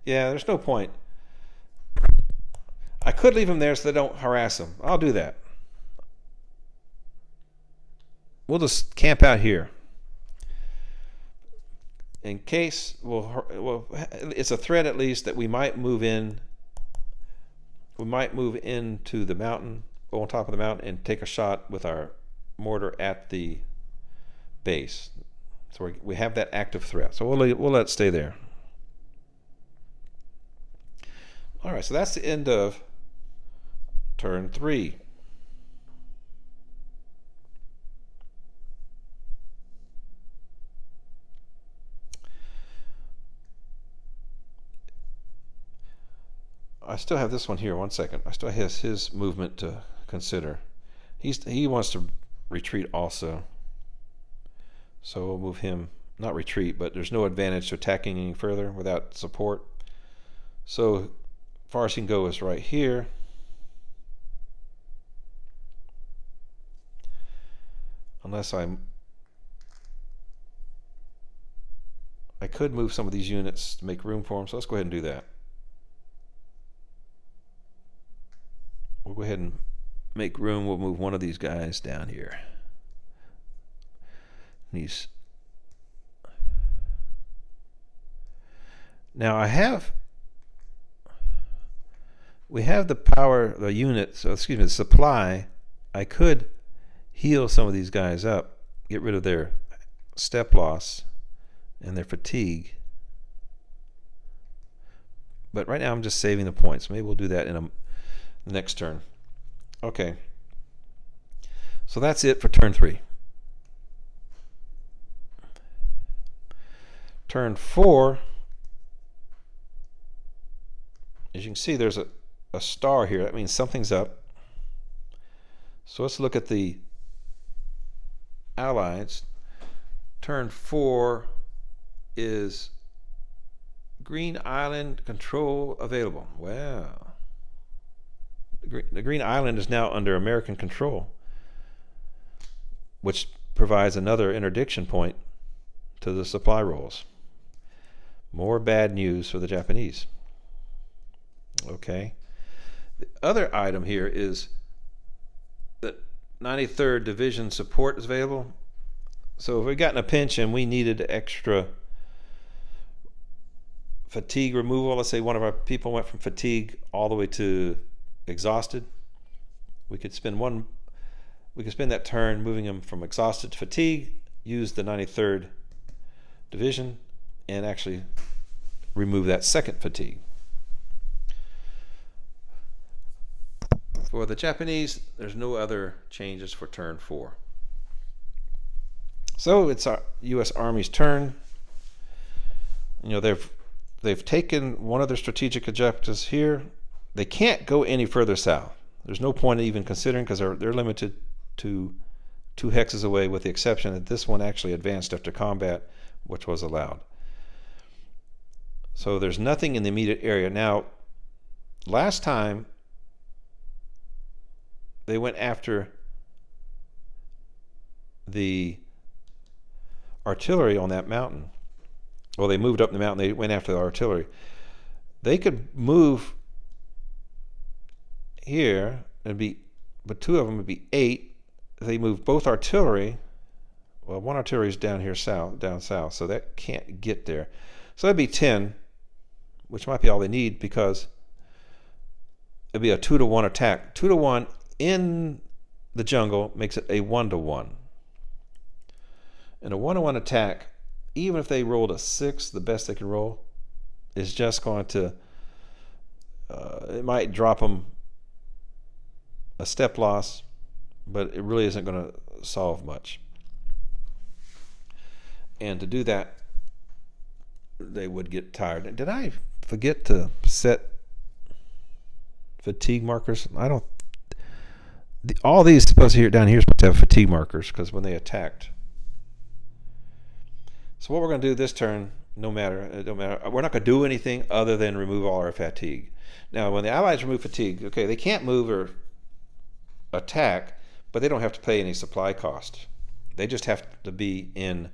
A: Yeah, there's no point. I could leave him there so they don't harass him. I'll do that. We'll just camp out here. In case, it's a threat at least that we might move in. We might move into the mountain, go on top of the mountain, and take a shot with our mortar at the base. So we have that active threat. So we'll let it stay there. All right, so that's the end of turn 3. I still have this one here. 1 second. I still have his movement to consider. He wants to retreat also. So we'll move him, not retreat, but there's no advantage to attacking any further without support. So far as he can go is right here. unless I could move some of these units to make room for them, so let's go ahead and do that. We'll go ahead and make room. We'll move one of these guys down here. These. Now we have the power, the unit, so excuse me, the supply. I could heal some of these guys up, get rid of their step loss and their fatigue. But right now I'm just saving the points. Maybe we'll do that in the next turn. Okay. So that's it for turn 3. Turn 4, as you can see, there's a star here. That means something's up. So let's look at the Allies. Turn 4 is Green Island control available. Well, the Green Island is now under American control, which provides another interdiction point to the supply rolls. More bad news for the Japanese. Okay. The other item here is that 93rd Division support is available. So if we got in a pinch and we needed extra fatigue removal, let's say one of our people went from fatigue all the way to exhausted, we could spend that turn moving them from exhausted to fatigue, use the 93rd Division, and actually remove that second fatigue. For the Japanese, there's no other changes for turn 4. So it's our U.S. Army's turn. You know, they've taken one of their strategic objectives here. They can't go any further south. There's no point in even considering, because they're limited to 2 hexes away, with the exception that this one actually advanced after combat, which was allowed. So there's nothing in the immediate area. Now, last time they went after the artillery on that mountain. Well, they moved up the mountain. They went after the artillery. They could move here, but 2 of them would be 8. If they move both artillery, well, one artillery is down here down south, so that can't get there. So that'd be 10, which might be all they need, because it'd be a 2-to-1 attack. 2-to-1 in the jungle makes it a 1-to-1. And a 1-to-1 attack, even if they rolled a 6, the best they can roll, is just going to, it might drop them a step loss, but it really isn't going to solve much. And to do that, they would get tired. Did I forget to set fatigue markers? All these down here are supposed to have fatigue markers, because when they attacked. So what we're going to do this turn, it don't matter. We're not going to do anything other than remove all our fatigue. Now, when the Allies remove fatigue, okay, they can't move or attack, but they don't have to pay any supply cost. They just have to be in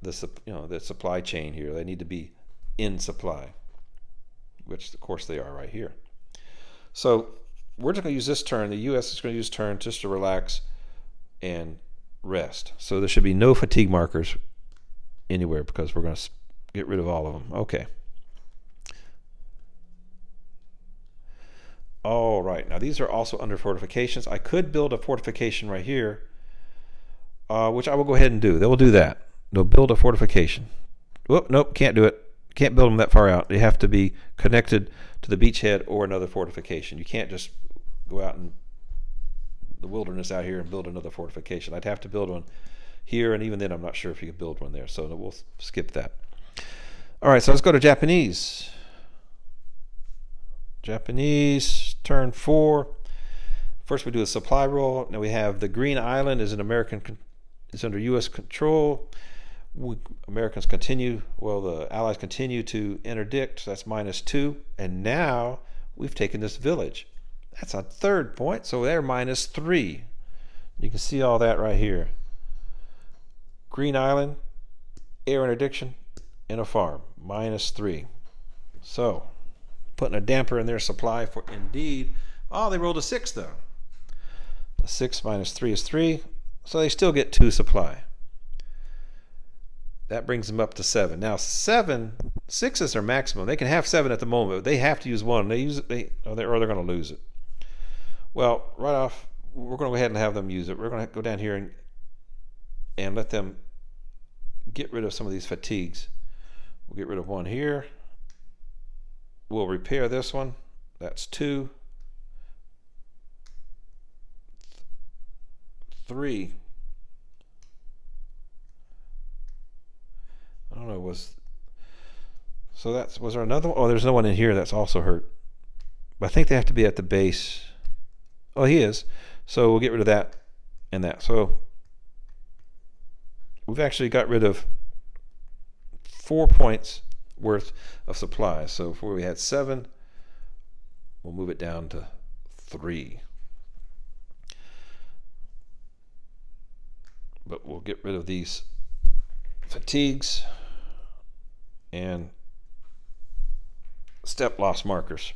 A: the supply chain here. They need to be in supply, which of course they are right here. So we're just going to use this turn. The U.S. is going to use turn just to relax and rest. So there should be no fatigue markers anywhere, because we're going to get rid of all of them. Okay. All right. Now these are also under fortifications. I could build a fortification right here, which I will go ahead and do. They will do that. They'll build a fortification. Whoop, nope, can't do it. Can't build them that far out. They have to be connected to the beachhead or another fortification. You can't just go out in the wilderness out here and build another fortification. I'd have to build one here, and even then I'm not sure if you could build one there, so we'll skip that. All right, so let's go to Japanese. Japanese, turn 4. First we do a supply roll. Now we have the Green Island is under U.S. control. Americans continue, the Allies continue to interdict, so that's -2. And now we've taken this village. That's a 3rd point, so they're -3. You can see all that right here. Green Island, air interdiction, and a farm, -3. So, putting a damper in their supply for Indeed. Oh, they rolled a 6 though. A 6 minus 3 is 3, so they still get 2 supply. That brings them up to 7. Now 6 is their maximum. They can have 7 at the moment, but they have to use 1. They use it, or they're going to lose it. Well, right off, we're going to go ahead and have them use it. We're going to go down here and let them get rid of some of these fatigues. We'll get rid of 1 here. We'll repair this one. That's 2. 3. I don't know, was there another one? Oh, there's no one in here that's also hurt. But I think they have to be at the base. Oh, he is. So we'll get rid of that and that. So we've actually got rid of 4 points worth of supply. So before we had 7, we'll move it down to 3. But we'll get rid of these fatigues and step loss markers.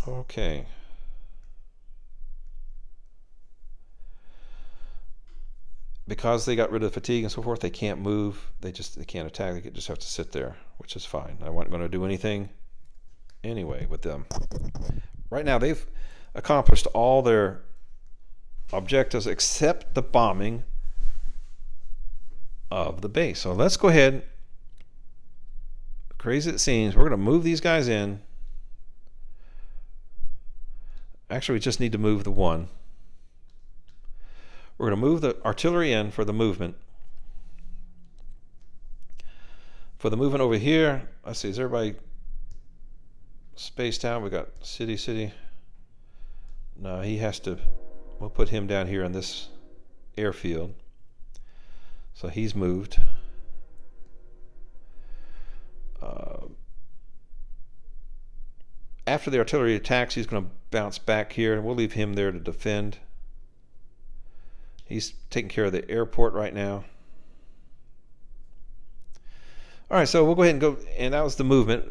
A: Okay. Because they got rid of the fatigue and so forth, they can't move. They can't attack. They just have to sit there, which is fine. I wasn't going to do anything anyway with them. Right now, they've accomplished all their objectives except the bombing of the base. So let's go ahead. Crazy it seems, we're going to move these guys in. Actually, we just need to move the 1. We're going to move the artillery in for the movement. For the movement over here, let's see, is everybody spaced out? We got city. No, he has to, we'll put him down here in this airfield. So he's moved. After the artillery attacks, he's going to bounce back here, and we'll leave him there to defend. He's taking care of the airport right now. All right, so we'll go ahead and go, and that was the movement.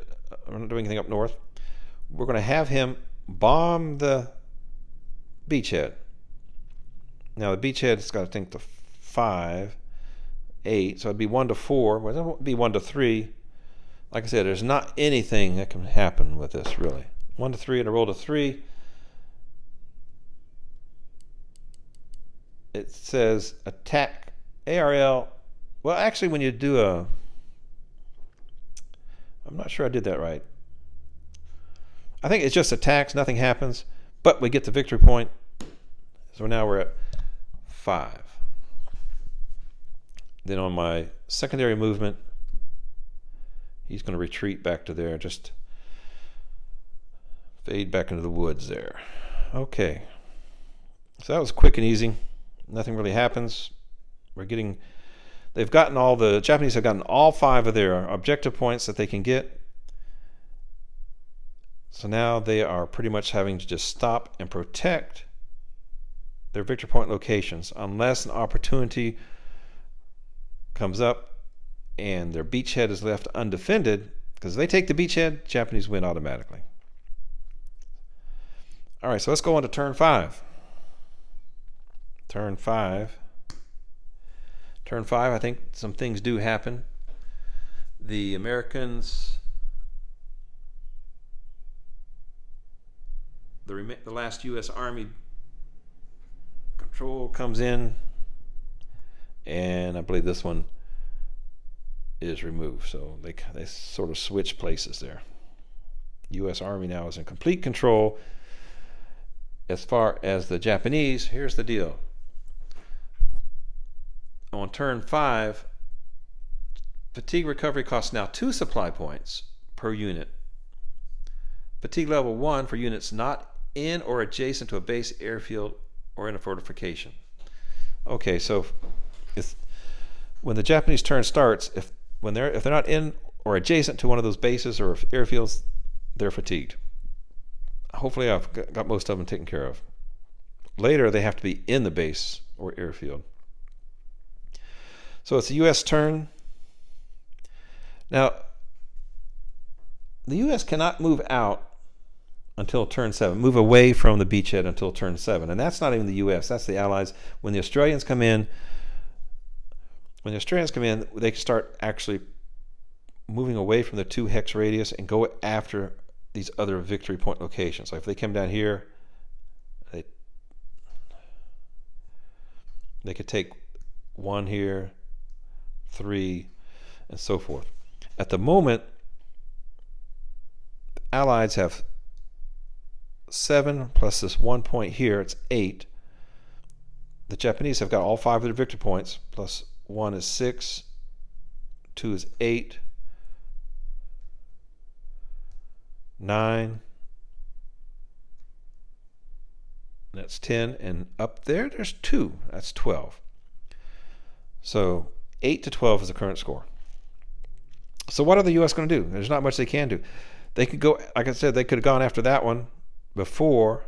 A: We're not doing anything up north. We're going to have him bomb the beachhead. Now the beachhead's got to think to 5, 8, so it'd be 1 to 4. Well, it would be 1 to 3. Like I said, there's not anything that can happen with this really. 1 to 3 and a roll to 3. It says attack ARL. Well, actually, when you do I'm not sure I did that right. I think it's just attacks, nothing happens, but we get the victory point. So now we're at 5. Then on my secondary movement, he's going to retreat back to there, just fade back into the woods there. Okay. So that was quick and easy. Nothing really happens. The Japanese have gotten all 5 of their objective points that they can get. So now they are pretty much having to just stop and protect their victory point locations unless an opportunity comes up and their beachhead is left undefended, because if they take the beachhead, Japanese win automatically. All right, so let's go on to turn 5. Turn 5, I think some things do happen. The Americans, the last U.S. Army control comes in, and I believe this one is removed. So they sort of switch places there. U.S. Army now is in complete control. As far as the Japanese, here's the deal. On turn 5, fatigue recovery costs now 2 supply points per unit. Fatigue level 1 for units not in or adjacent to a base, airfield, or in a fortification. Okay, so when the Japanese turn starts, if they're not in or adjacent to one of those bases or airfields, they're fatigued. hopefully I've got most of them taken care of. Later, they have to be in the base or airfield. So it's the U.S. turn. Now, the U.S. cannot move out until turn 7, move away from the beachhead until turn 7. And that's not even the U.S., that's the Allies. When the Australians come in, they can start actually moving away from the 2 hex radius and go after these other victory point locations. Like if they come down here, they could take 1 here, 3, and so forth. At the moment, the Allies have 7 plus this 1 point here, it's 8. The Japanese have got all 5 of their victory points, plus 1 is 6, 2 is 8, 9, that's 10, and up there's 2, that's 12. So 8 to 12 is the current score. So what are the U.S. going to do? There's not much they can do. They could go, like I said, they could have gone after that one before,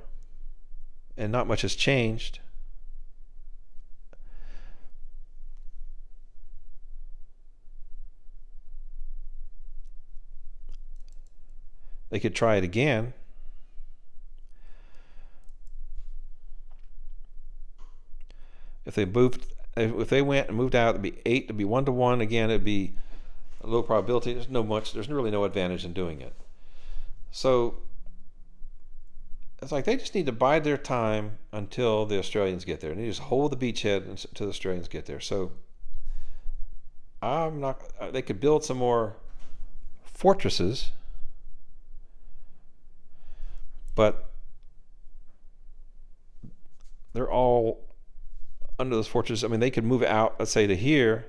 A: and not much has changed. They could try it again. If they went and moved out, it'd be 8, it'd be 1 to 1 again. It'd be a low probability. There's really no advantage in doing it. So it's like they just need to bide their time until the Australians get there. And they just hold the beachhead until the Australians get there. So they could build some more fortresses, but they're all under those fortresses. I mean, they could move out, let's say, to here.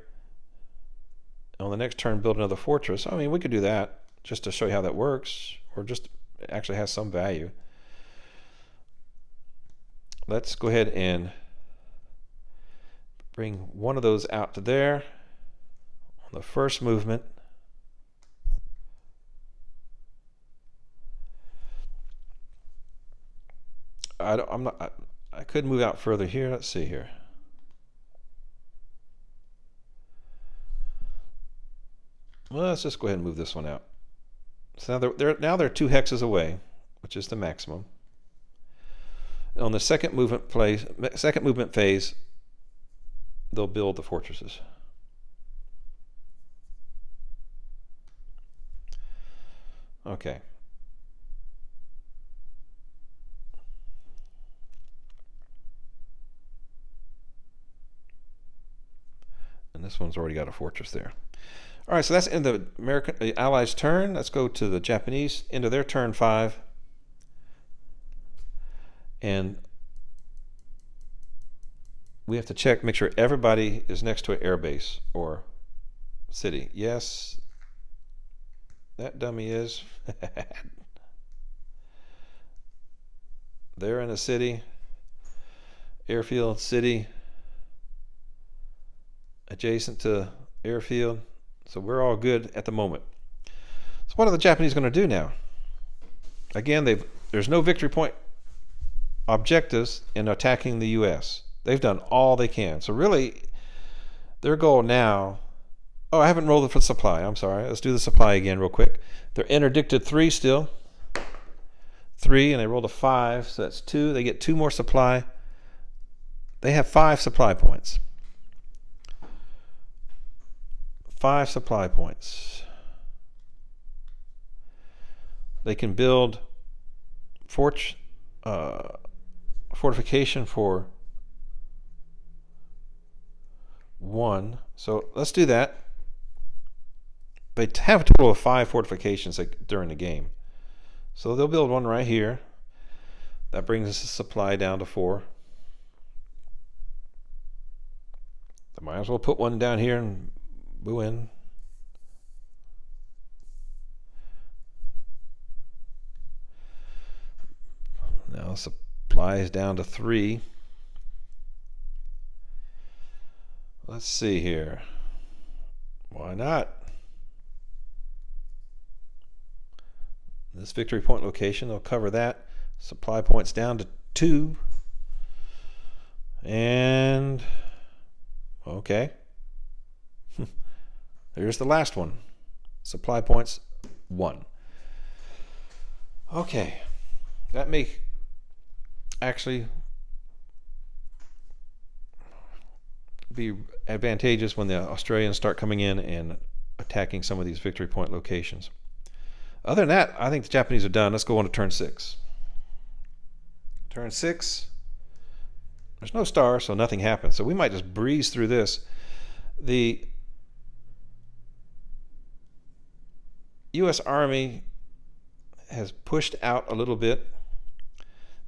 A: On the next turn, build another fortress. I mean, we could do that just to show you how that works, or just it actually has some value. Let's go ahead and bring one of those out to there on the first movement. I could move out further here. Let's see here. Well, let's just go ahead and move this one out. So now they're 2 hexes away, which is the maximum. And on the second movement phase, they'll build the fortresses. Okay. And this one's already got a fortress there. All right, so that's in the Allies' turn. Let's go to the Japanese, into their turn 5. And we have to check, make sure everybody is next to an air base or city. Yes, that dummy is. They're in a city, airfield, city, adjacent to airfield. So we're all good at the moment. So what are the Japanese going to do now? Again, there's no victory point objectives in attacking the U.S. They've done all they can. So really, their goal now... Oh, I haven't rolled it for the supply. I'm sorry. Let's do the supply again real quick. They're interdicted 3 still. 3, and they rolled a 5, so that's 2. They get 2 more supply. They have 5 supply points. 5 supply points. They can build fortification for 1. So let's do that. They have a total of 5 fortifications during the game. So they'll build one right here. That brings us the supply down to 4. They might as well put one down here and boo in. Now supply is down to 3. Let's see here. Why not? This victory point location, they'll cover that. Supply points down to 2. And okay. Here's the last one. Supply points 1. Okay. That may actually be advantageous when the Australians start coming in and attacking some of these victory point locations. Other than that, I think the Japanese are done. Let's go on to turn 6. Turn 6. There's no star, so nothing happens. So we might just breeze through this. The U.S. Army has pushed out a little bit.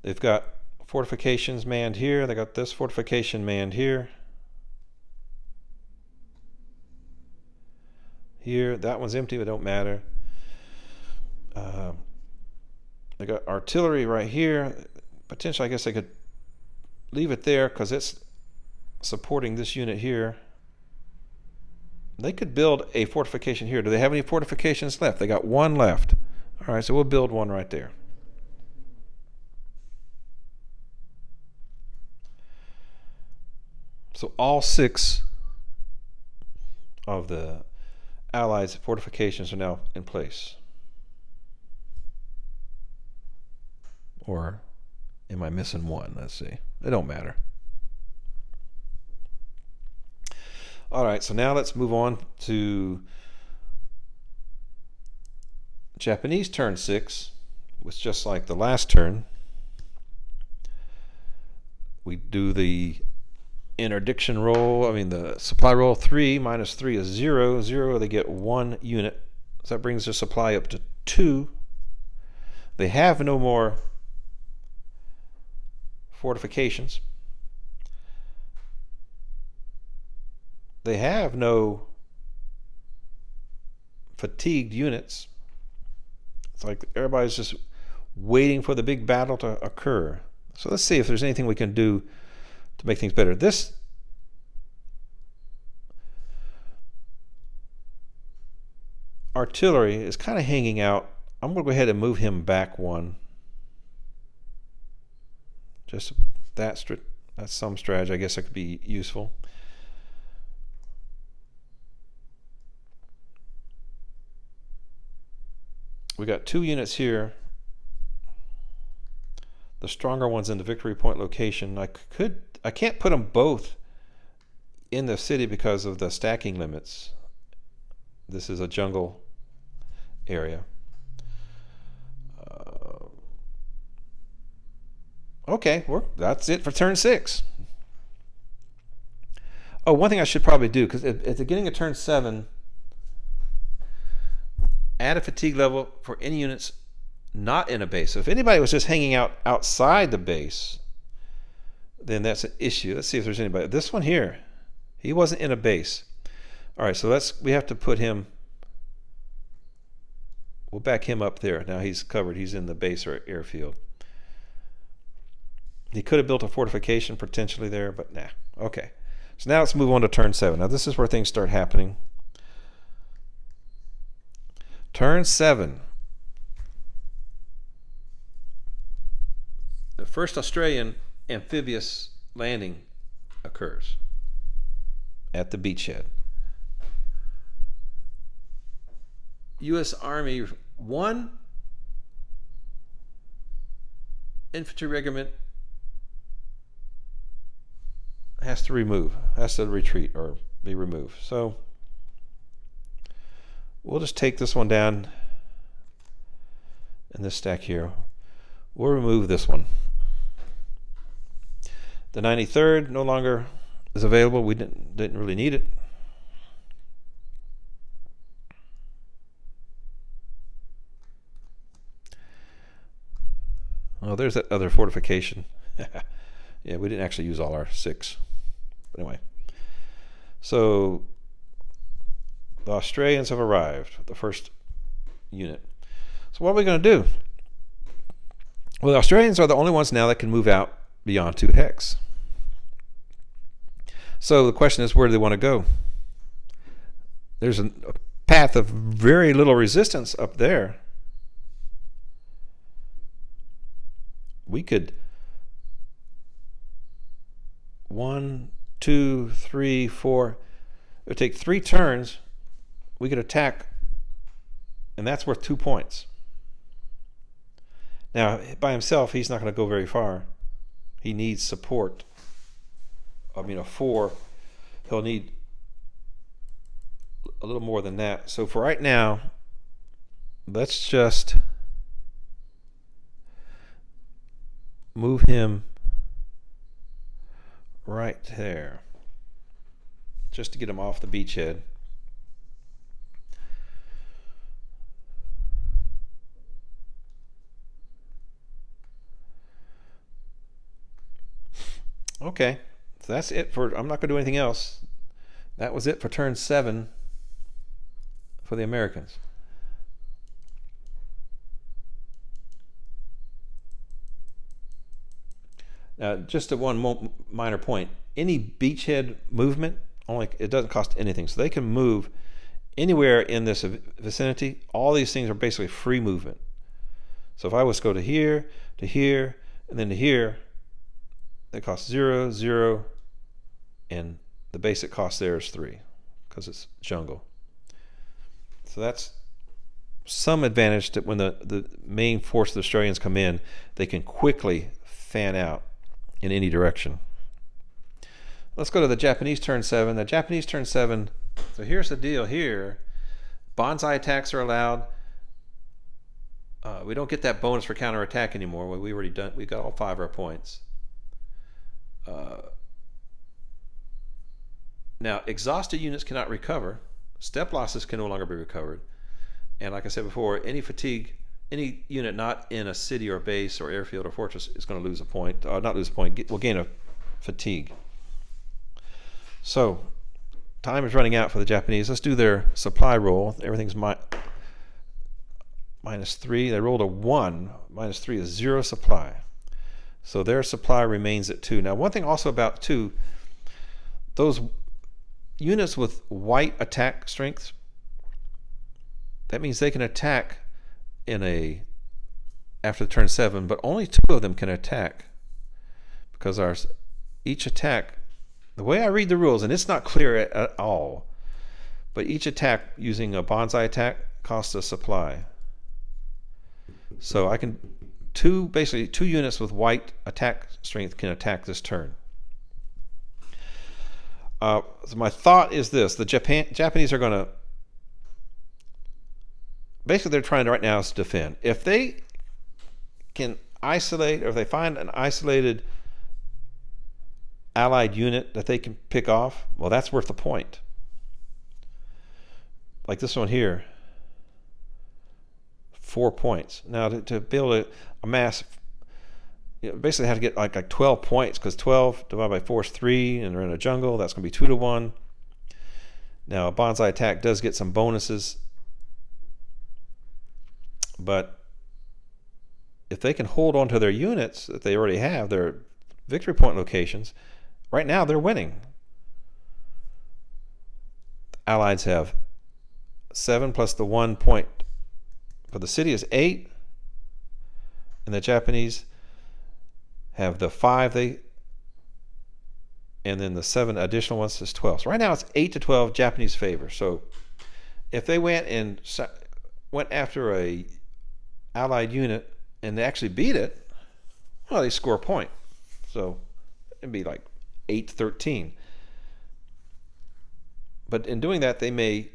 A: They've got fortifications manned here. They got this fortification manned here. Here, that one's empty, but don't matter. They got artillery right here. Potentially, I guess they could leave it there because it's supporting this unit here. They could build a fortification here. Do they have any fortifications left? They got one left. All right, so we'll build one right there. So all 6 of the Allies' fortifications are now in place. Or am I missing one? Let's see. It don't matter. All right, so now let's move on to Japanese turn 6, which just like the last turn, we do the interdiction roll. I mean the supply roll. 3 minus 3 is 0. 0, they get 1 unit. So that brings their supply up to 2. They have no more fortifications. They have no fatigued units. It's like everybody's just waiting for the big battle to occur. So let's see if there's anything we can do to make things better. This artillery is kind of hanging out. I'm going to go ahead and move him back 1. Just that's some strategy. I guess that could be useful. We got 2 units here. The stronger one's in the victory point location. I can't put them both in the city because of the stacking limits. This is a jungle area. Okay, that's it for turn 6. Oh, one thing I should probably do, because at the beginning of turn 7, add a fatigue level for any units not in a base. So if anybody was just hanging out outside the base, then that's an issue. Let's see if there's anybody. This one here, he wasn't in a base. All right, so we have to put him, we'll back him up there. Now he's covered. He's in the base or airfield. He could have built a fortification potentially there, but nah. Okay. So now let's move on to turn 7. Now this is where things start happening. Turn 7. The first Australian amphibious landing occurs at the beachhead. U.S. Army 1 infantry regiment has to retreat or be removed. So we'll just take this one down in this stack here. We'll remove this one. The 93rd no longer is available. We didn't really need it. Oh, there's that other fortification. Yeah, we didn't actually use all our 6. But anyway. So the Australians have arrived, the first unit. So what are we going to do? Well, the Australians are the only ones now that can move out beyond 2 hex. So the question is, where do they want to go? There's a path of very little resistance up there. we could 1, 2, 3, 4. It would take 3 turns. We could attack, and that's worth 2 points. Now, by himself, he's not going to go very far. He needs support. I mean, a 4. He'll need a little more than that. So for right now, let's just move him right there, just to get him off the beachhead. Okay, so that's it for, I'm not going to do anything else. That was it for turn 7 for the Americans. Now, just at one minor point, any beachhead movement, it doesn't cost anything. So they can move anywhere in this vicinity. All these things are basically free movement. So if I was to go to here, and then to here, that costs 0, 0, and the basic cost there is 3 because it's jungle. So that's some advantage that when the main force of the Australians come in, they can quickly fan out in any direction. Let's go to the Japanese turn 7. The Japanese turn 7, so here's the deal here. Bonsai attacks are allowed. We don't get that bonus for counterattack anymore. We already done. We got all 5 of our points. Now, exhausted units cannot recover. Step losses can no longer be recovered. And like I said before, any fatigue, any unit not in a city or base or airfield or fortress is going to lose a point. Not lose a point, will gain a fatigue. So, time is running out for the Japanese. Let's do their supply roll. Everything's -3. They rolled a 1. -3 is 0 supply. So their supply remains at 2. Now, one thing also about 2, those units with white attack strength, that means they can attack after turn 7, but only 2 of them can attack, because each attack, the way I read the rules, and it's not clear at all, but each attack using a bonsai attack costs a supply. So I can basically two units with white attack strength can attack this turn. So my thought is this: the Japanese are going to basically, they're trying to right now is defend. If they can isolate, or if they find an isolated allied unit that they can pick off, well, that's worth a point. Like this one here, 4 points. Now to be able to amass, basically have to get like 12 points, because 12 divided by 4 is 3, and they're in a jungle. That's going to be 2 to 1. Now a bonsai attack does get some bonuses, but if they can hold on to their units that they already have, their victory point locations, right now they're winning. The Allies have 7 plus the 1 point for the city is 8, and the Japanese have the 5 and then the 7 additional ones is 12. So right now it's 8 to 12 Japanese favor. So if they went after a allied unit and they actually beat it, well, they score a point. So it'd be like 8-13. But in doing that, they may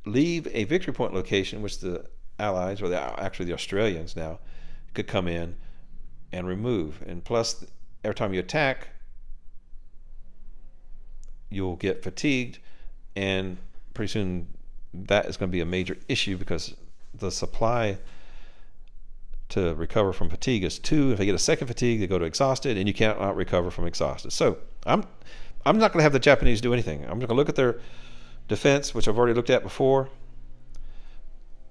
A: leave a victory point location, which the Allies, or actually the Australians now, could come in and remove. And plus, every time you attack, you'll get fatigued, and pretty soon that is going to be a major issue, because the supply to recover from fatigue is 2. If they get a second fatigue, they go to exhausted, and you cannot recover from exhausted. So I'm not going to have the Japanese do anything. I'm just going to look at their defense, which I've already looked at before.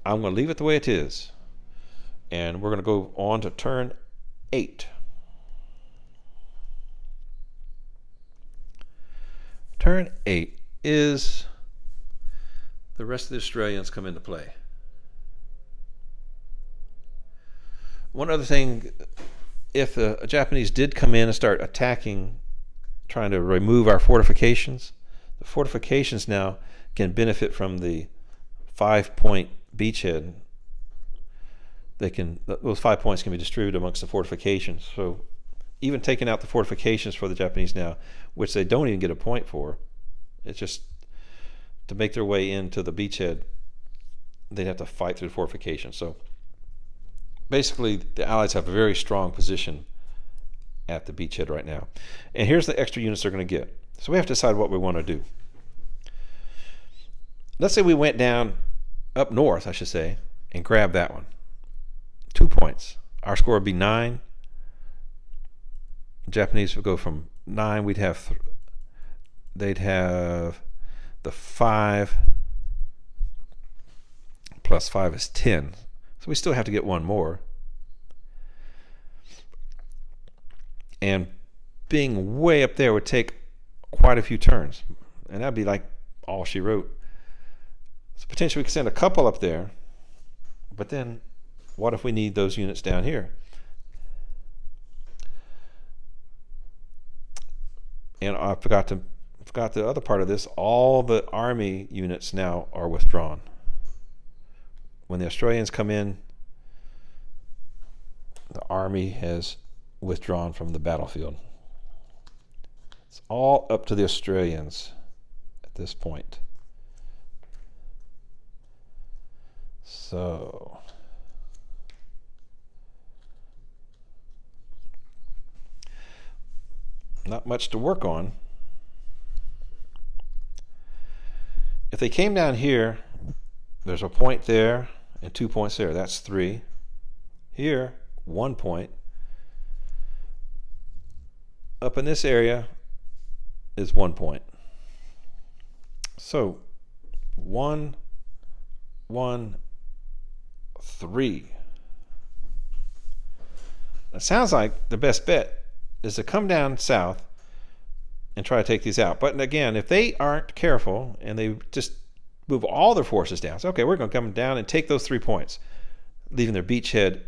A: I'm going to leave it the way it is, and we're going to go on to turn 8. Turn 8 is the rest of the Australians come into play. one other thing, if the Japanese did come in and start attacking, trying to remove our fortifications, the fortifications now can benefit from the 5-point beachhead. Those 5 points can be distributed amongst the fortifications. So even taking out the fortifications for the Japanese now, which they don't even get a point for, it's just to make their way into the beachhead, they'd have to fight through the fortifications. So basically, the Allies have a very strong position at the beachhead right now. And here's the extra units they're going to get. So we have to decide what we want to do. Let's say we went down up north, I should say, and grabbed that one. 2 points. Our score would be 9. The Japanese would go from 9. They'd have the 5 plus 5 is 10. So we still have to get one more. And being way up there would take quite a few turns. And that'd be like all she wrote. So potentially we could send a couple up there. But then what if we need those units down here? And I forgot the other part of this. All the army units now are withdrawn. When the Australians come in, the army has withdrawn from the battlefield. It's all up to the Australians at this point. So not much to work on. If they came down here, there's a point there and 2 points there. That's 3. Here, 1 point. Up in this area is 1 point. So 1, 1, 3. It sounds like the best bet is to come down south and try to take these out. But again, if they aren't careful and they just move all their forces down, so okay, we're going to come down and take those 3 points, leaving their beachhead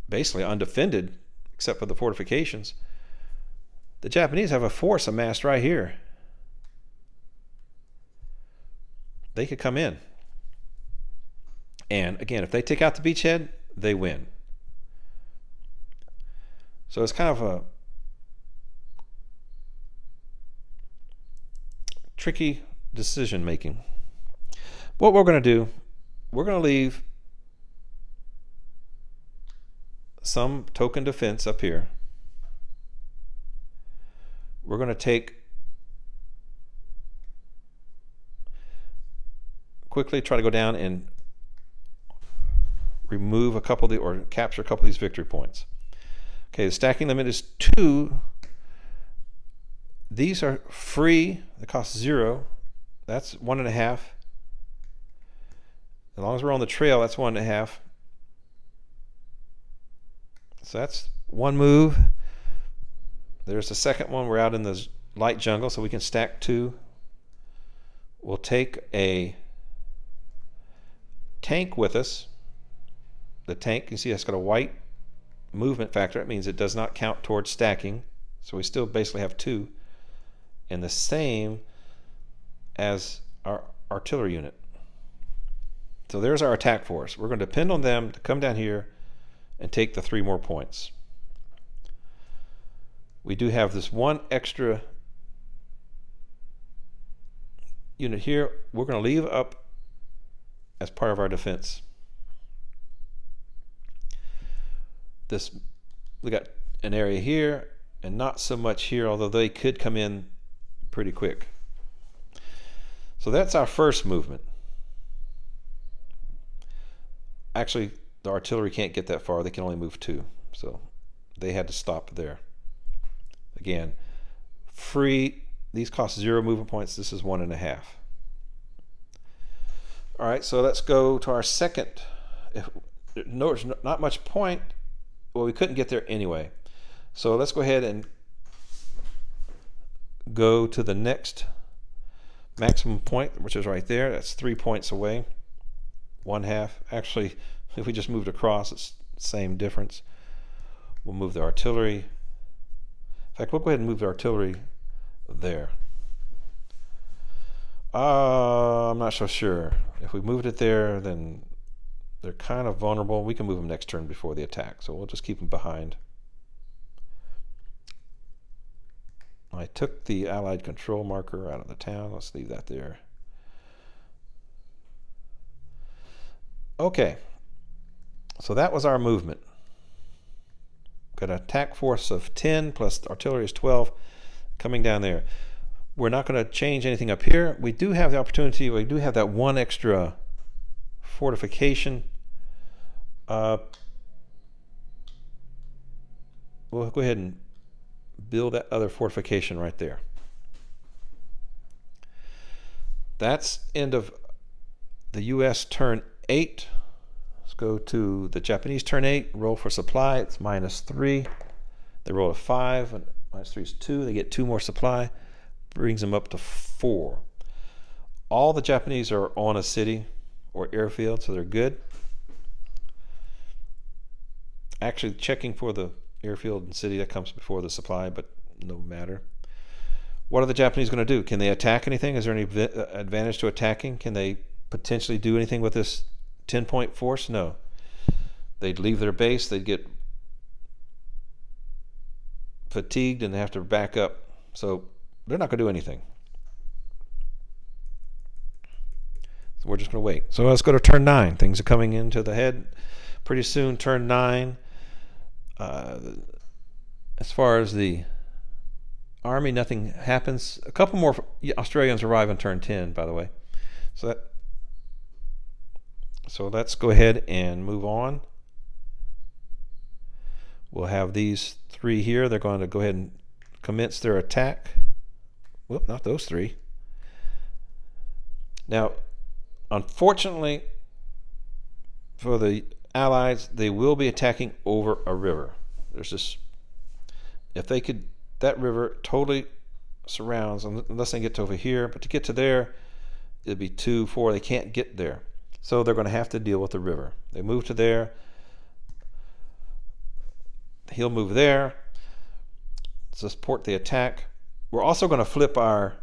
A: basically undefended except for the fortifications. The Japanese have a force amassed right here. They could come in. And again, if they take out the beachhead, they win. So it's kind of a tricky decision making. What we're going to do, we're going to leave some token defense up here. We're going to quickly try to go down and remove a couple or capture a couple of these victory points. Okay, the stacking limit is 2. These are free. They cost 0. That's 1.5. As long as we're on the trail, that's 1.5. So that's one move. There's the second one. We're out in the light jungle, so we can stack 2. We'll take a tank with us. The tank, you see, it's got a white movement factor. That means it does not count towards stacking. So we still basically have 2. And the same as our artillery unit. So there's our attack force. We're going to depend on them to come down here and take the 3 more points. We do have this one extra unit here. We're going to leave up as part of our defense. We got an area here and not so much here, although they could come in pretty quick. So that's our first movement. Actually, the artillery can't get that far. They can only move 2. So they had to stop there. Again, free. These cost 0 movement points. This is 1.5. All right, so let's go to our second. There's not much point. Well, we couldn't get there anyway. So let's go ahead and go to the next maximum point, which is right there. That's 3 points away. 1/2. Actually, if we just moved across, it's same difference. We'll move the artillery. In fact, we'll go ahead and move the artillery there. I'm not so sure. If we moved it there, then they're kind of vulnerable. We can move them next turn before the attack, so we'll just keep them behind. I took the Allied control marker out of the town. Let's leave that there. Okay, so that was our movement. Got an attack force of 10 plus artillery is 12 coming down there. We're not going to change anything up here. We do have the opportunity. We do have that one extra fortification. We'll go ahead and build that other fortification right there. That's end of the U.S. turn 8. Let's go to the Japanese turn 8. Roll for supply. It's -3. They roll a 5. And -3 is 2. They get 2 more supply. Brings them up to 4. All the Japanese are on a city or airfield, so they're good. Actually, checking for the airfield and city, that comes before the supply, but no matter. What are the Japanese going to do? Can they attack anything? Is there any advantage to attacking? Can they potentially do anything with this 10-point force? No. They'd leave their base, they'd get fatigued, and they have to back up. So they're not going to do anything. So we're just going to wait. So let's go to turn 9. Things are coming into the head pretty soon. Turn 9. As far as the army, nothing happens. A couple more Australians arrive on turn 10, by the way. So let's go ahead and move on. We'll have these 3 here. They're going to go ahead and commence their attack. Whoop, not those 3. Now, unfortunately for the Allies, they will be attacking over a river. There's this, if they could, that river totally surrounds, unless they get to over here, but to get to there, it'd be 2, 4, they can't get there. So they're going to have to deal with the river. They move to there. He'll move there to support the attack. We're also going to flip our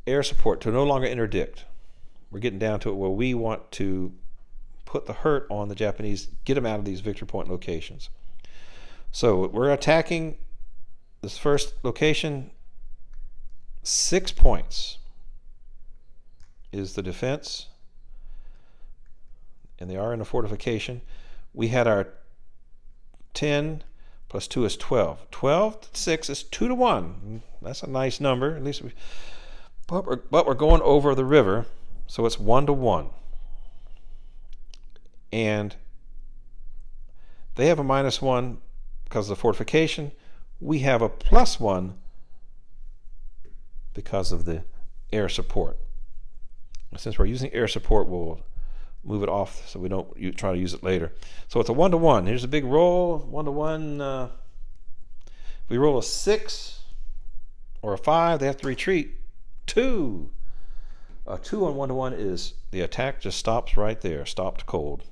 A: air support to no longer interdict. We're getting down to it where we want to put the hurt on the Japanese, get them out of these victory point locations. So we're attacking this first location. 6 points is the defense, and they are in a fortification. We had our 10 plus 2 is 12. 12 to 6 is 2 to 1. That's a nice number. At least but we're going over the river, so it's 1 to 1. And they have a -1 because of the fortification. We have a +1 because of the air support. Since we're using air support, we'll move it off so we don't try to use it later. So it's a 1 to 1. Here's a big roll, 1 to 1. If we roll a 6 or a 5, they have to retreat. 2. A 2 on 1 to 1 is the attack just stops right there, stopped cold.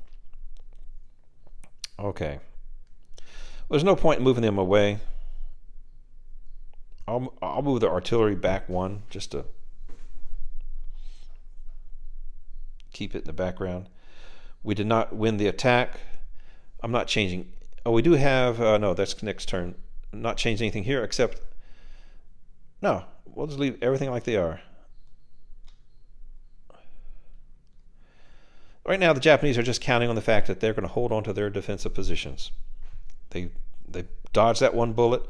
A: Okay. There's no point in moving them away. I'll move the artillery back 1 just to keep it in the background. We did not win the attack. I'm not changing. Oh, we do have, no, that's next turn. I'm not changing anything here except, no, we'll just leave everything like they are. Right now, the Japanese are just counting on the fact that they're going to hold on to their defensive positions. They dodged that 1 bullet.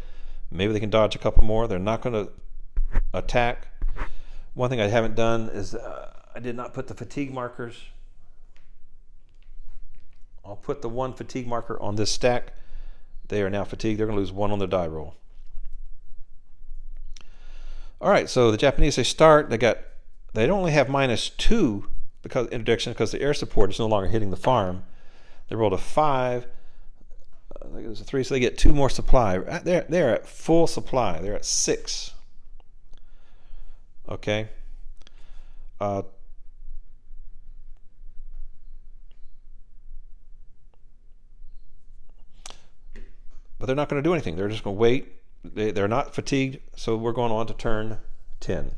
A: Maybe they can dodge a couple more. They're not going to attack. One thing I haven't done is I did not put the fatigue markers. I'll put the 1 fatigue marker on this stack. They are now fatigued. They're going to lose 1 on their die roll. All right, so the Japanese, they start. They only have -2 because interdiction, because the air support is no longer hitting the farm. They rolled a 5. I think it was a 3, so they get 2 more supply. They're at full supply. They're at 6. Okay. but they're not going to do anything. They're just going to wait. They're not fatigued, so we're going on to turn 10.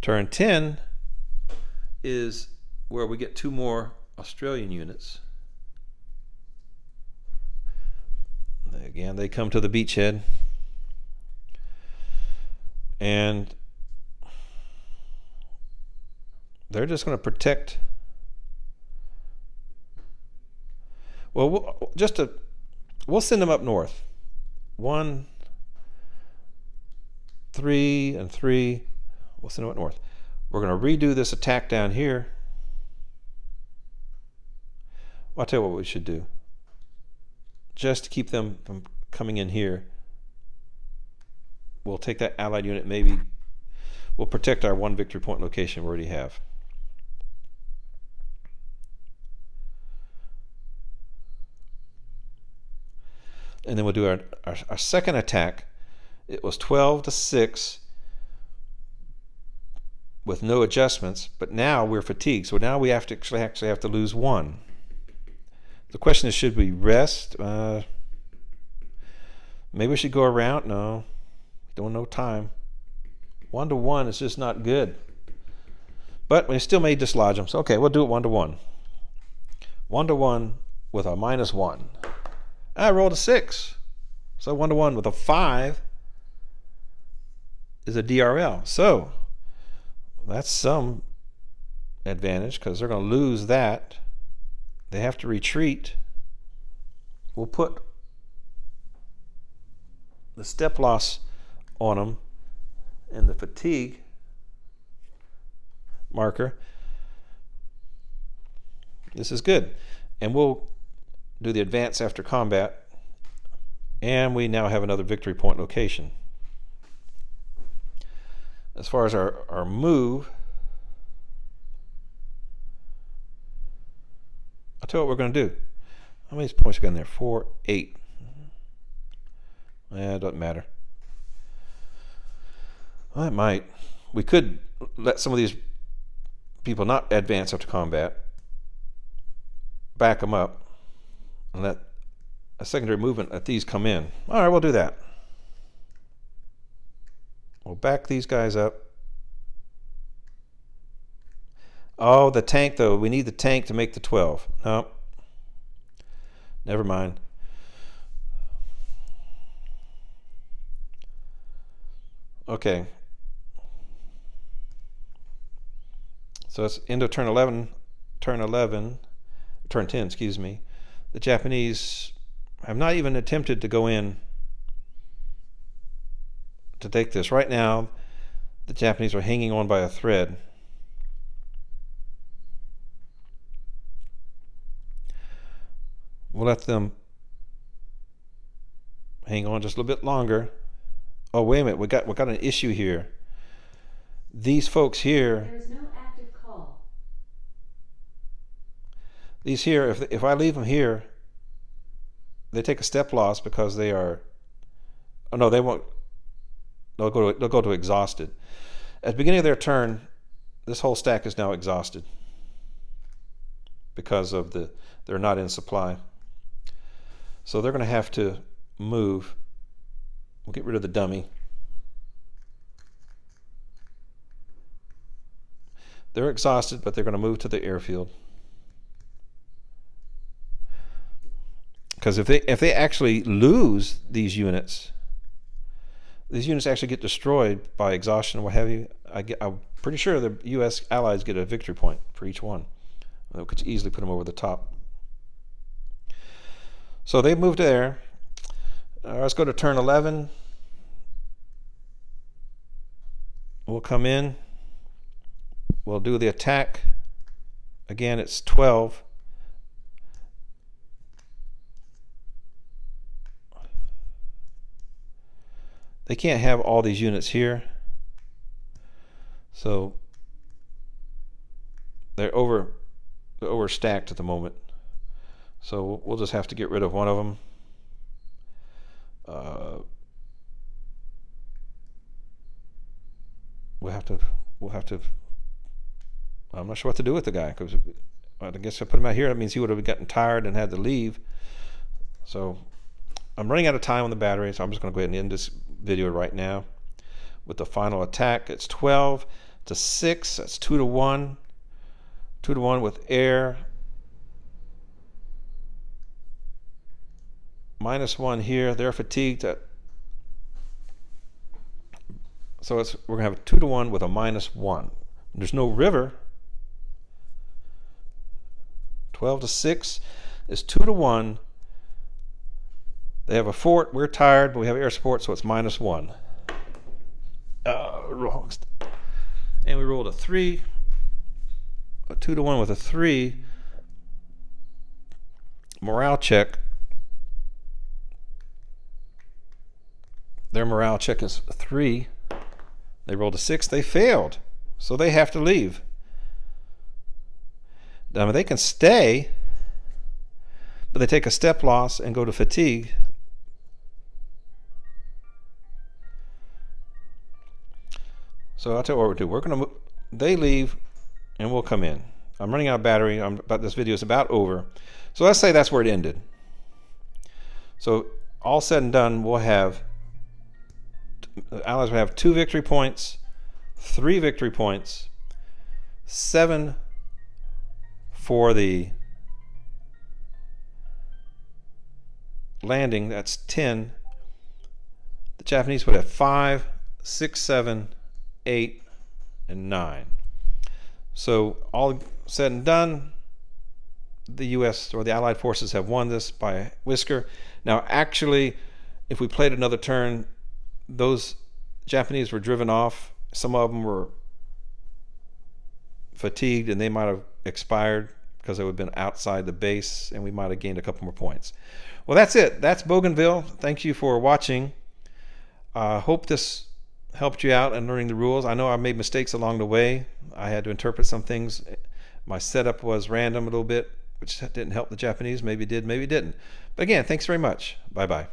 A: Turn 10 is where we get 2 more Australian units. Again, they come to the beachhead, and they're just going to protect. Well, we'll send them up north. 1, 3, and 3. We'll send them up north. We're going to redo this attack down here. Well, I'll tell you what we should do. Just to keep them from coming in here, we'll take that allied unit. Maybe we'll protect our 1 victory point location we already have. And then we'll do our second attack. It was 12-6 with no adjustments, but now we're fatigued. So now we have to actually have to lose 1. The question is, should we rest? Maybe we should go around. No, don't know time. 1-1 is just not good. But we still may dislodge them. So okay, we'll do it 1-1. 1-1 with a -1. I rolled a 6. So 1-1 with a 5 is a DRL. So that's some advantage because they're going to lose that. They have to retreat. We'll put the step loss on them and the fatigue marker. This is good. And we'll do the advance after combat. And we now have another victory point location. As far as our move, I'll tell you what we're going to do. How many points are going there? 4, 8. It doesn't matter. Well, it might. We could let some of these people not advance after combat, back them up, and let a secondary movement let these come in. All right, we'll do that. We'll back these guys up. Oh, the tank, though. We need the tank to make the 12. No. Never mind. Okay. So it's end of turn 11. Turn 10, excuse me. The Japanese have not even attempted to go in to take this. Right now, the Japanese are hanging on by a thread. We'll let them hang on just a little bit longer. Oh, wait a minute. We got an issue here. These folks here.
B: There is no active call.
A: These here, if I leave them here, they take a step loss because they are. Oh no, they won't. They'll go to exhausted. At the beginning of their turn, this whole stack is now exhausted because of they're not in supply. So they're going to have to move. We'll get rid of the dummy. They're exhausted, but they're going to move to the airfield. Because if they actually lose these units actually get destroyed by exhaustion and what have you. I'm pretty sure the U.S. allies get a victory point for each one. We could easily put them over the top. So they moved there. Let's go to turn 11. We'll come in. We'll do the attack. Again, it's 12. They can't have all these units here. So they're overstacked at the moment. So we'll just have to get rid of one of them. We'll have to. I'm not sure what to do with the guy because I guess if I put him out here, that means he would have gotten tired and had to leave. So I'm running out of time on the battery, so I'm just going to go ahead and end this video right now with the final attack. It's 12-6. That's 2-1. 2-1 with air. -1 here. They're fatigued. So we're going to have a 2-1 with a -1. There's no river. 12-6 is 2-1. They have a fort. We're tired, but we have air support, so it's -1. And we rolled a 3. A 2-1 with a 3. Morale check. Their morale check is 3. They rolled a 6. They failed, so they have to leave. Now they can stay, but they take a step loss and go to fatigue. So I'll tell you what we'll do. We're going to. They leave, and we'll come in. I'm running out of battery. This video is about over. So let's say that's where it ended. So all said and done, we'll have. The Allies will have 2 victory points, 3 victory points, 7 for the landing. That's 10. The Japanese would have 5, 6, 7, 8, and 9. So all said and done, the U.S. or the Allied forces have won this by a whisker. Now, actually, if we played another turn, those Japanese were driven off. Some of them were fatigued, and they might have expired because they would have been outside the base, and we might have gained a couple more points. Well, that's it. That's Bougainville. Thank you for watching. Hope this helped you out in learning the rules. I know I made mistakes along the way. I had to interpret some things. My setup was random a little bit, which didn't help the Japanese. Maybe it did, maybe it didn't. But again, thanks very much. Bye-bye.